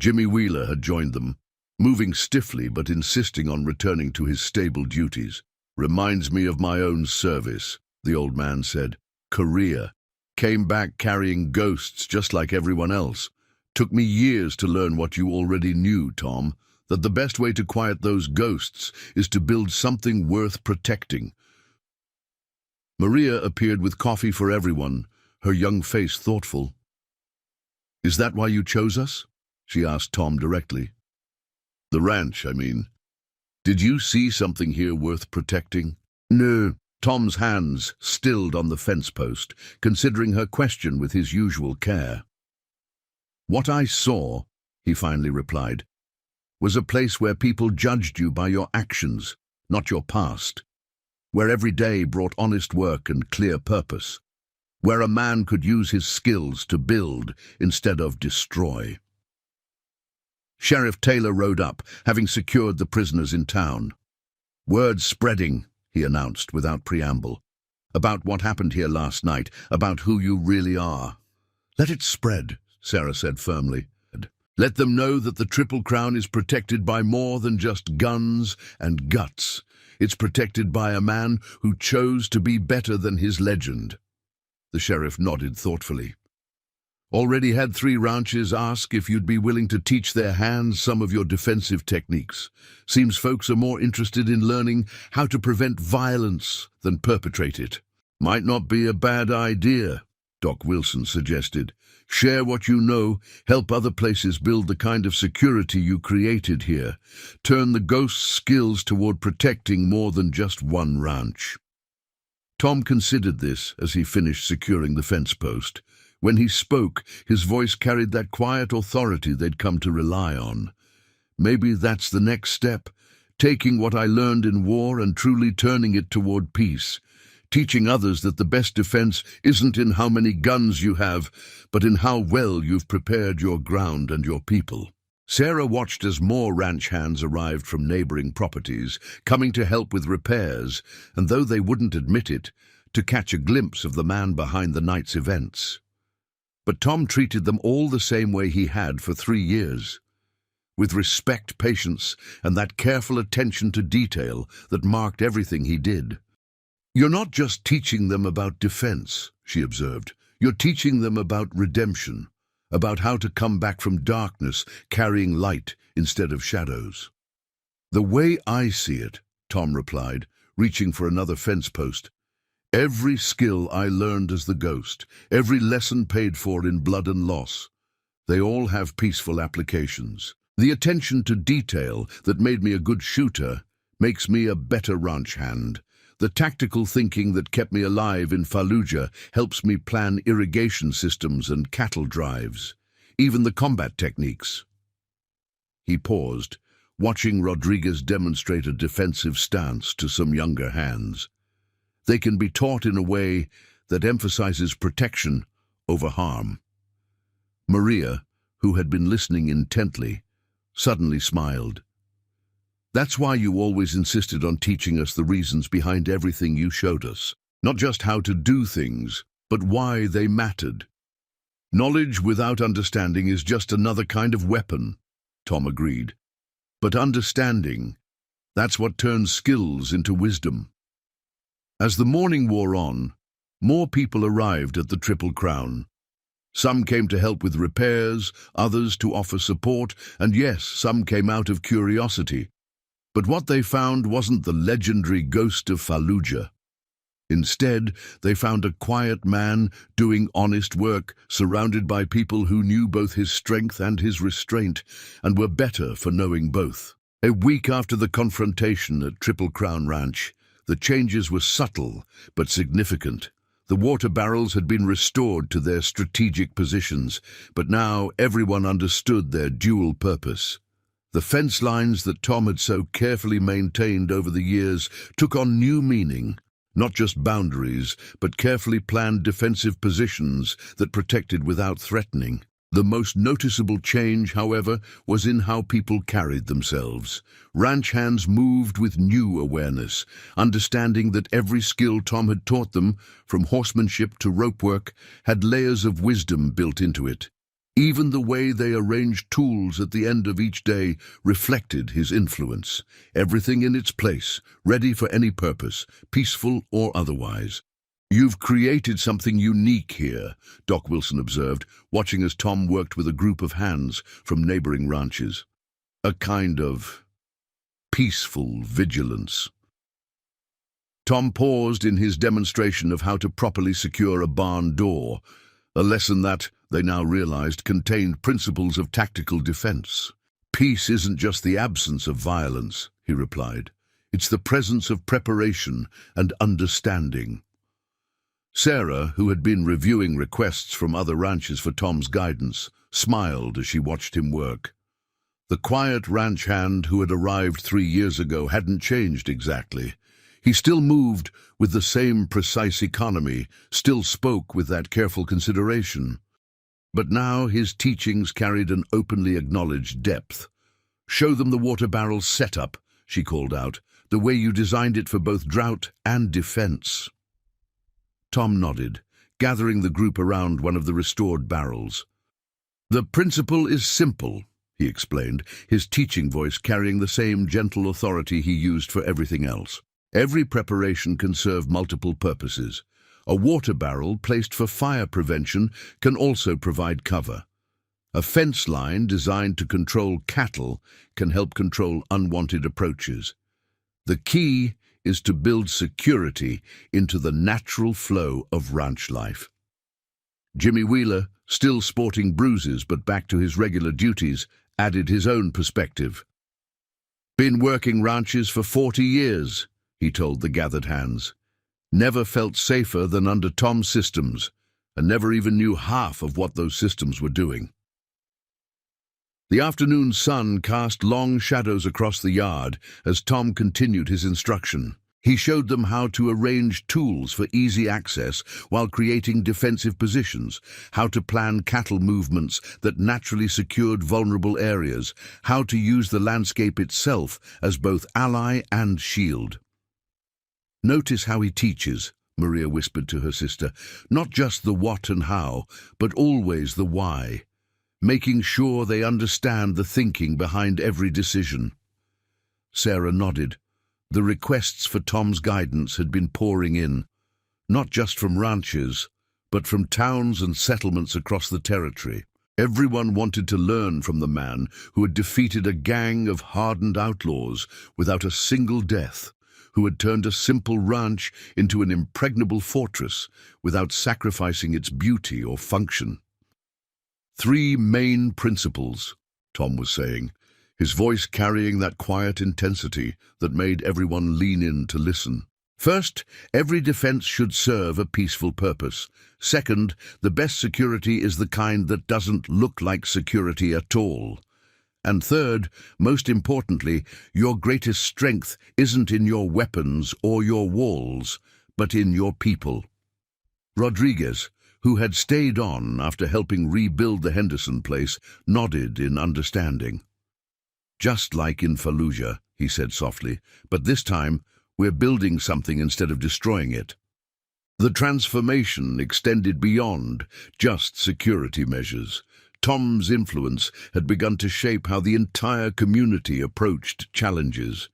Jimmy Wheeler had joined them, moving stiffly but insisting on returning to his stable duties. "Reminds me of my own service," the old man said. "Career. Came back carrying ghosts just like everyone else. Took me years to learn what you already knew, Tom, that the best way to quiet those ghosts is to build something worth protecting." Maria appeared with coffee for everyone, her young face thoughtful. "Is that why you chose us?" she asked Tom directly. "The ranch, I mean. Did you see something here worth protecting?" "No." Tom's hands stilled on the fence post, considering her question with his usual care. "What I saw," he finally replied, "was a place where people judged you by your actions, not your past. Where every day brought honest work and clear purpose. Where a man could use his skills to build instead of destroy." Sheriff Taylor rode up, having secured the prisoners in town. "Word spreading," he announced without preamble, "about what happened here last night, about who you really are." "Let it spread," Sarah said firmly. "Let them know that the Triple Crown is protected by more than just guns and guts. It's protected by a man who chose to be better than his legend." The sheriff nodded thoughtfully. "Already had 3 ranches ask if you'd be willing to teach their hands some of your defensive techniques. Seems folks are more interested in learning how to prevent violence than perpetrate it." "Might not be a bad idea," Doc Wilson suggested. "Share what you know, help other places build the kind of security you created here. Turn the ghost's skills toward protecting more than just one ranch." Tom considered this as he finished securing the fence post. When he spoke, his voice carried that quiet authority they'd come to rely on. "Maybe that's the next step, taking what I learned in war and truly turning it toward peace. Teaching others that the best defense isn't in how many guns you have, but in how well you've prepared your ground and your people." Sarah watched as more ranch hands arrived from neighboring properties, coming to help with repairs, and though they wouldn't admit it, to catch a glimpse of the man behind the night's events. But Tom treated them all the same way he had for 3 years, with respect, patience, and that careful attention to detail that marked everything he did. "You're not just teaching them about defense," she observed. "You're teaching them about redemption, about how to come back from darkness carrying light instead of shadows." "The way I see it," Tom replied, reaching for another fence post, "every skill I learned as the ghost, every lesson paid for in blood and loss, they all have peaceful applications. The attention to detail that made me a good shooter makes me a better ranch hand. The tactical thinking that kept me alive in Fallujah helps me plan irrigation systems and cattle drives, even the combat techniques." He paused, watching Rodriguez demonstrate a defensive stance to some younger hands. They can be taught in a way that emphasizes protection over harm. Maria, who had been listening intently, suddenly smiled. "That's why you always insisted on teaching us the reasons behind everything you showed us. Not just how to do things, but why they mattered. Knowledge without understanding is just another kind of weapon," Tom agreed. But understanding, that's what turns skills into wisdom. As the morning wore on, more people arrived at the Triple Crown. Some came to help with repairs, others to offer support, and yes, some came out of curiosity. But what they found wasn't the legendary ghost of Fallujah. Instead, they found a quiet man doing honest work, surrounded by people who knew both his strength and his restraint, and were better for knowing both. A week after the confrontation at Triple Crown Ranch, the changes were subtle but significant. The water barrels had been restored to their strategic positions, but now everyone understood their dual purpose. The fence lines that Tom had so carefully maintained over the years took on new meaning, not just boundaries, but carefully planned defensive positions that protected without threatening. The most noticeable change, however, was in how people carried themselves. Ranch hands moved with new awareness, understanding that every skill Tom had taught them, from horsemanship to rope work, had layers of wisdom built into it. Even the way they arranged tools at the end of each day reflected his influence. Everything in its place, ready for any purpose, peaceful or otherwise. "You've created something unique here," Doc Wilson observed, watching as Tom worked with a group of hands from neighboring ranches. A kind of peaceful vigilance. Tom paused in his demonstration of how to properly secure a barn door, a lesson that, they now realized, contained principles of tactical defense. "Peace isn't just the absence of violence," he replied. "It's the presence of preparation and understanding." Sarah, who had been reviewing requests from other ranches for Tom's guidance, smiled as she watched him work. The quiet ranch hand who had arrived 3 years ago hadn't changed exactly. He still moved with the same precise economy, still spoke with that careful consideration. But now his teachings carried an openly acknowledged depth. "Show them the water barrel setup," she called out, "the way you designed it for both drought and defense." Tom nodded, gathering the group around one of the restored barrels. "The principle is simple," he explained, his teaching voice carrying the same gentle authority he used for everything else. "Every preparation can serve multiple purposes. A water barrel placed for fire prevention can also provide cover. A fence line designed to control cattle can help control unwanted approaches. The key is to build security into the natural flow of ranch life." Jimmy Wheeler, still sporting bruises but back to his regular duties, added his own perspective. "Been working ranches for 40 years, he told the gathered hands. "Never felt safer than under Tom's systems, and never even knew half of what those systems were doing." The afternoon sun cast long shadows across the yard as Tom continued his instruction. He showed them how to arrange tools for easy access while creating defensive positions, how to plan cattle movements that naturally secured vulnerable areas, how to use the landscape itself as both ally and shield. "Notice how he teaches," Maria whispered to her sister, "not just the what and how, but always the why, making sure they understand the thinking behind every decision." Sarah nodded. The requests for Tom's guidance had been pouring in, not just from ranches, but from towns and settlements across the territory. Everyone wanted to learn from the man who had defeated a gang of hardened outlaws without a single death, who had turned a simple ranch into an impregnable fortress without sacrificing its beauty or function. "3 main principles," Tom was saying, his voice carrying that quiet intensity that made everyone lean in to listen. "First, every defense should serve a peaceful purpose. Second, the best security is the kind that doesn't look like security at all. And third, most importantly, your greatest strength isn't in your weapons or your walls, but in your people." Rodriguez, who had stayed on after helping rebuild the Henderson place, nodded in understanding. "Just like in Fallujah," he said softly, "but this time we're building something instead of destroying it." The transformation extended beyond just security measures. Tom's influence had begun to shape how the entire community approached challenges.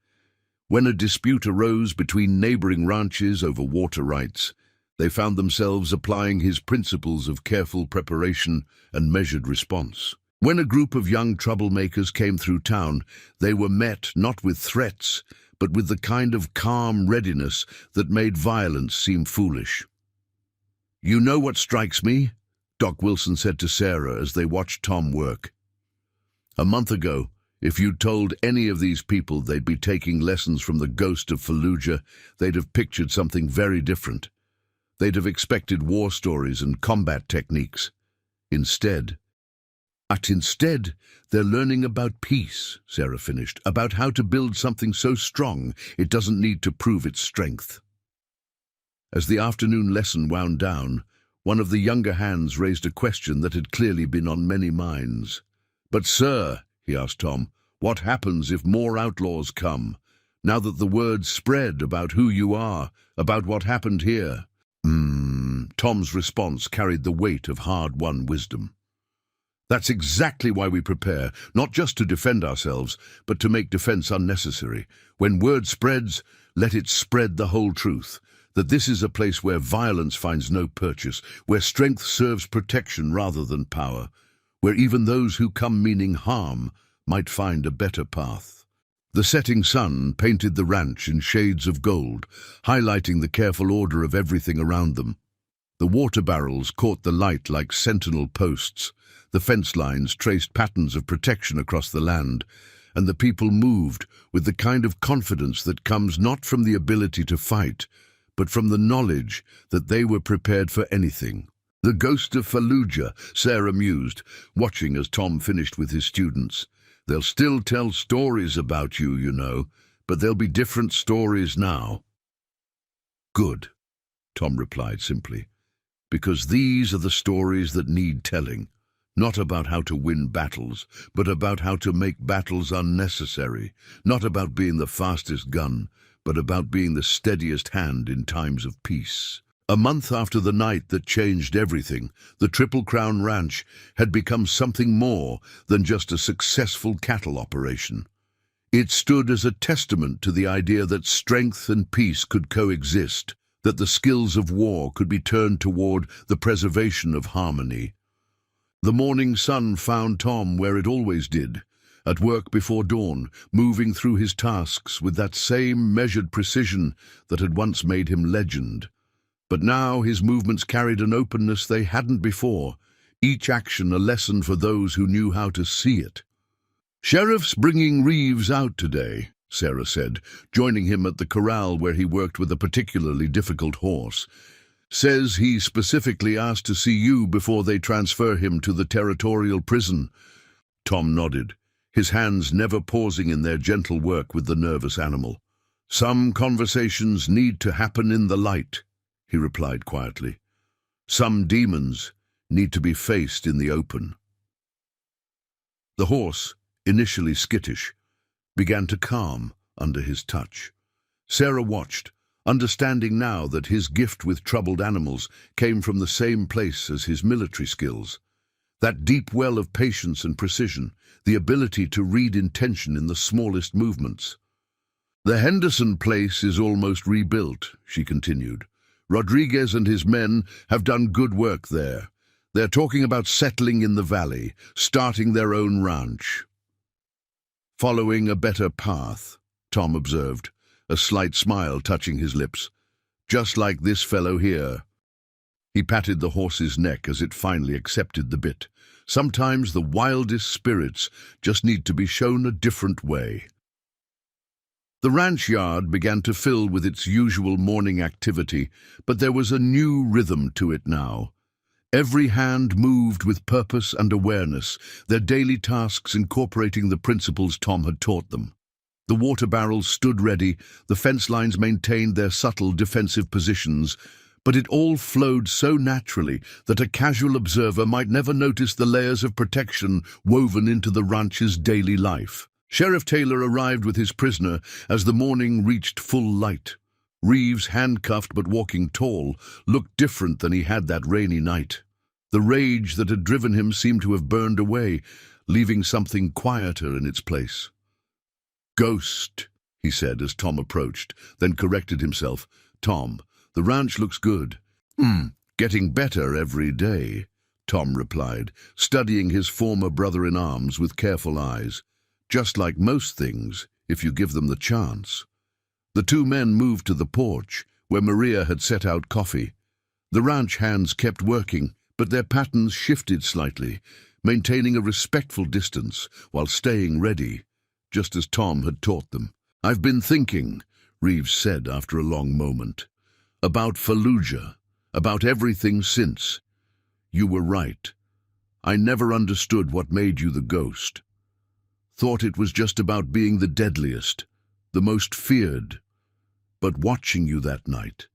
When a dispute arose between neighboring ranches over water rights, they found themselves applying his principles of careful preparation and measured response. When a group of young troublemakers came through town, they were met not with threats, but with the kind of calm readiness that made violence seem foolish. "You know what strikes me?" Doc Wilson said to Sarah as they watched Tom work. "A month ago, if you'd told any of these people they'd be taking lessons from the ghost of Fallujah, they'd have pictured something very different. They'd have expected war stories and combat techniques. Instead, they're learning about peace," Sarah finished, "about how to build something so strong it doesn't need to prove its strength." As the afternoon lesson wound down, one of the younger hands raised a question that had clearly been on many minds. "But sir," he asked Tom, "what happens if more outlaws come? Now that the word's spread about who you are, about what happened here?" Tom's response carried the weight of hard-won wisdom. "That's exactly why we prepare, not just to defend ourselves, but to make defense unnecessary. When word spreads, let it spread the whole truth, that this is a place where violence finds no purchase, where strength serves protection rather than power, where even those who come meaning harm might find a better path." The setting sun painted the ranch in shades of gold, highlighting the careful order of everything around them. The water barrels caught the light like sentinel posts, the fence lines traced patterns of protection across the land, and the people moved with the kind of confidence that comes not from the ability to fight, but from the knowledge that they were prepared for anything. "The ghost of Fallujah," Sarah mused, watching as Tom finished with his students. "They'll still tell stories about you, you know, but there'll be different stories now." "Good," Tom replied simply, "because these are the stories that need telling, not about how to win battles, but about how to make battles unnecessary, not about being the fastest gun, but about being the steadiest hand in times of peace." A month after the night that changed everything, the Triple Crown Ranch had become something more than just a successful cattle operation. It stood as a testament to the idea that strength and peace could coexist, that the skills of war could be turned toward the preservation of harmony. The morning sun found Tom where it always did, at work before dawn, moving through his tasks with that same measured precision that had once made him legend. But now his movements carried an openness they hadn't before, each action a lesson for those who knew how to see it. "Sheriff's bringing Reeves out today," Sarah said, joining him at the corral where he worked with a particularly difficult horse. "Says he specifically asked to see you before they transfer him to the territorial prison." Tom nodded, his hands never pausing in their gentle work with the nervous animal. "Some conversations need to happen in the light," he replied quietly. "Some demons need to be faced in the open." The horse, initially skittish, began to calm under his touch. Sarah watched, understanding now that his gift with troubled animals came from the same place as his military skills. That deep well of patience and precision, the ability to read intention in the smallest movements. "The Henderson place is almost rebuilt," she continued. "Rodriguez and his men have done good work there. They're talking about settling in the valley, starting their own ranch." "Following a better path," Tom observed, a slight smile touching his lips. "Just like this fellow here." He patted the horse's neck as it finally accepted the bit. Sometimes the wildest spirits just need to be shown a different way. The ranch yard began to fill with its usual morning activity, but there was a new rhythm to it now. Every hand moved with purpose and awareness, their daily tasks incorporating the principles Tom had taught them. The water barrels stood ready, the fence lines maintained their subtle defensive positions, but it all flowed so naturally that a casual observer might never notice the layers of protection woven into the ranch's daily life. Sheriff Taylor arrived with his prisoner as the morning reached full light. Reeves, handcuffed but walking tall, looked different than he had that rainy night. The rage that had driven him seemed to have burned away, leaving something quieter in its place. "Ghost," he said as Tom approached, then corrected himself. "Tom, the ranch looks good." Getting better every day," Tom replied, studying his former brother-in-arms with careful eyes. "Just like most things, if you give them the chance." The two men moved to the porch, where Maria had set out coffee. The ranch hands kept working, but their patterns shifted slightly, maintaining a respectful distance while staying ready, just as Tom had taught them. "I've been thinking," Reeves said after a long moment, "about Fallujah, about everything since. You were right. I never understood what made you the ghost. Thought it was just about being the deadliest, the most feared. But watching you that night,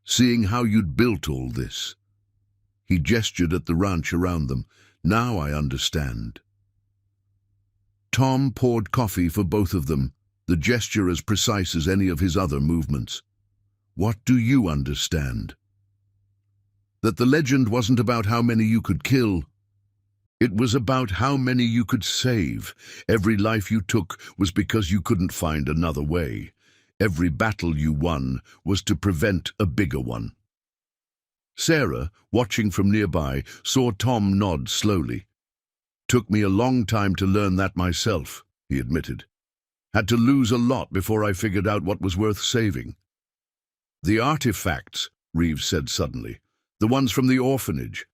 seeing how you'd built all this." He gestured at the ranch around them. "Now I understand." Tom poured coffee for both of them, the gesture as precise as any of his other movements. "What do you understand?" "That the legend wasn't about how many you could kill. It was about how many you could save. Every life you took was because you couldn't find another way. Every battle you won was to prevent a bigger one." Sarah, watching from nearby, saw Tom nod slowly. "Took me a long time to learn that myself," he admitted. "Had to lose a lot before I figured out what was worth saving." "The artifacts," Reeves said suddenly. "The ones from the orphanage.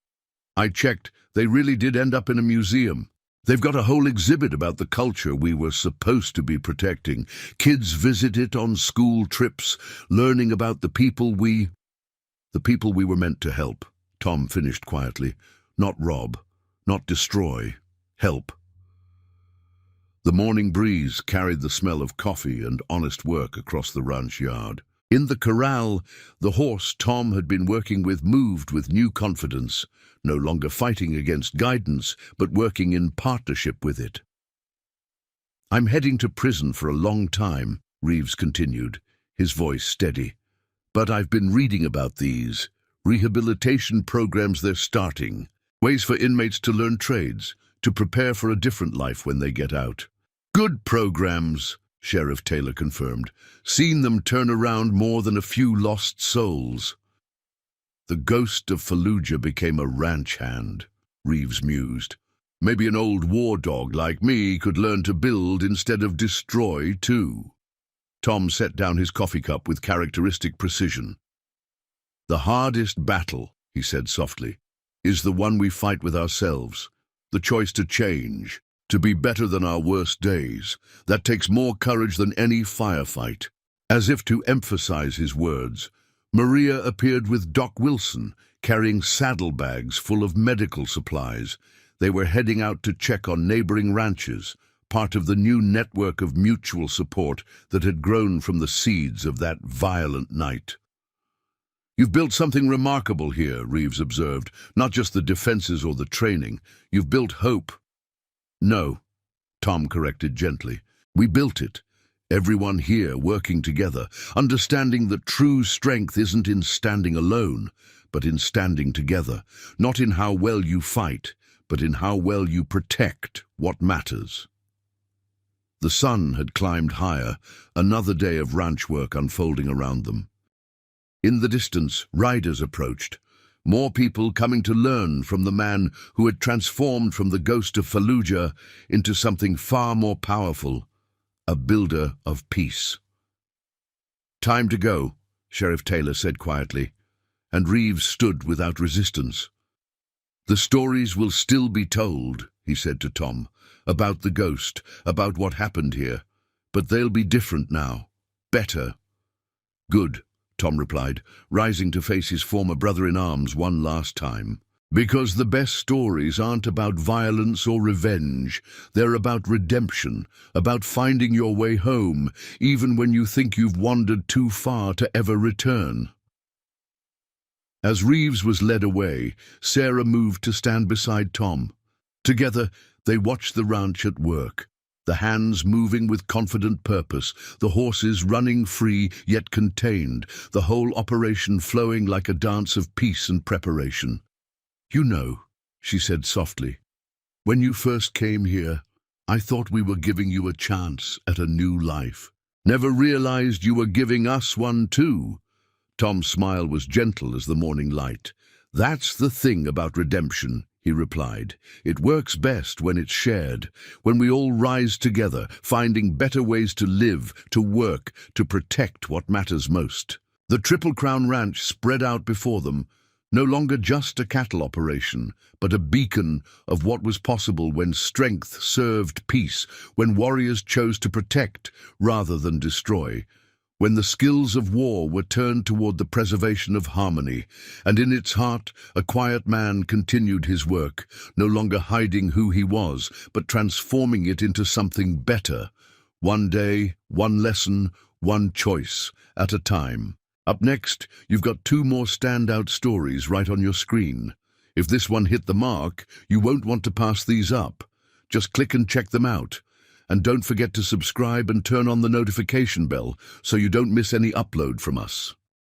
I checked, they really did end up in a museum. They've got a whole exhibit about the culture we were supposed to be protecting. Kids visit it on school trips, learning about the people we were meant to help," Tom finished quietly. "Not rob, not destroy, help." The morning breeze carried the smell of coffee and honest work across the ranch yard. In the corral, the horse Tom had been working with moved with new confidence, no longer fighting against guidance, but working in partnership with it. "I'm heading to prison for a long time," Reeves continued, his voice steady. "But I've been reading about these rehabilitation programs they're starting, ways for inmates to learn trades, to prepare for a different life when they get out." "Good programs," Sheriff Taylor confirmed. "Seen them turn around more than a few lost souls." "The ghost of Fallujah became a ranch hand," Reeves mused. "Maybe an old war dog like me could learn to build instead of destroy, too." Tom set down his coffee cup with characteristic precision. "The hardest battle," he said softly, "is the one we fight with ourselves. The choice to change, to be better than our worst days. That takes more courage than any firefight." As if to emphasize his words, Maria appeared with Doc Wilson, carrying saddlebags full of medical supplies. They were heading out to check on neighboring ranches, part of the new network of mutual support that had grown from the seeds of that violent night. "You've built something remarkable here," Reeves observed. "Not just the defenses or the training. You've built hope." "No," Tom corrected gently. "We built it. Everyone here working together, understanding that true strength isn't in standing alone, but in standing together. Not in how well you fight, but in how well you protect what matters." The sun had climbed higher, another day of ranch work unfolding around them. In the distance, riders approached. More people coming to learn from the man who had transformed from the ghost of Fallujah into something far more powerful, a builder of peace. "Time to go," Sheriff Taylor said quietly, and Reeves stood without resistance. "The stories will still be told," he said to Tom, "about the ghost, about what happened here, but they'll be different now, better." "Good," Tom replied, rising to face his former brother-in-arms one last time. "Because the best stories aren't about violence or revenge. They're about redemption, about finding your way home, even when you think you've wandered too far to ever return." As Reeves was led away, Sarah moved to stand beside Tom. Together, they watched the ranch at work, the hands moving with confident purpose, the horses running free yet contained, the whole operation flowing like a dance of peace and preparation. "You know," she said softly. "When you first came here, I thought we were giving you a chance at a new life. Never realized you were giving us one too." Tom's smile was gentle as the morning light. "That's the thing about redemption," he replied. "It works best when it's shared, when we all rise together, finding better ways to live, to work, to protect what matters most." The Triple Crown Ranch spread out before them, no longer just a cattle operation, but a beacon of what was possible when strength served peace, when warriors chose to protect rather than destroy, when the skills of war were turned toward the preservation of harmony, and in its heart a quiet man continued his work, no longer hiding who he was, but transforming it into something better. One day, one lesson, one choice at a time. Up next, you've got two more standout stories right on your screen. If this one hit the mark, you won't want to pass these up. Just click and check them out. And don't forget to subscribe and turn on the notification bell so you don't miss any upload from us.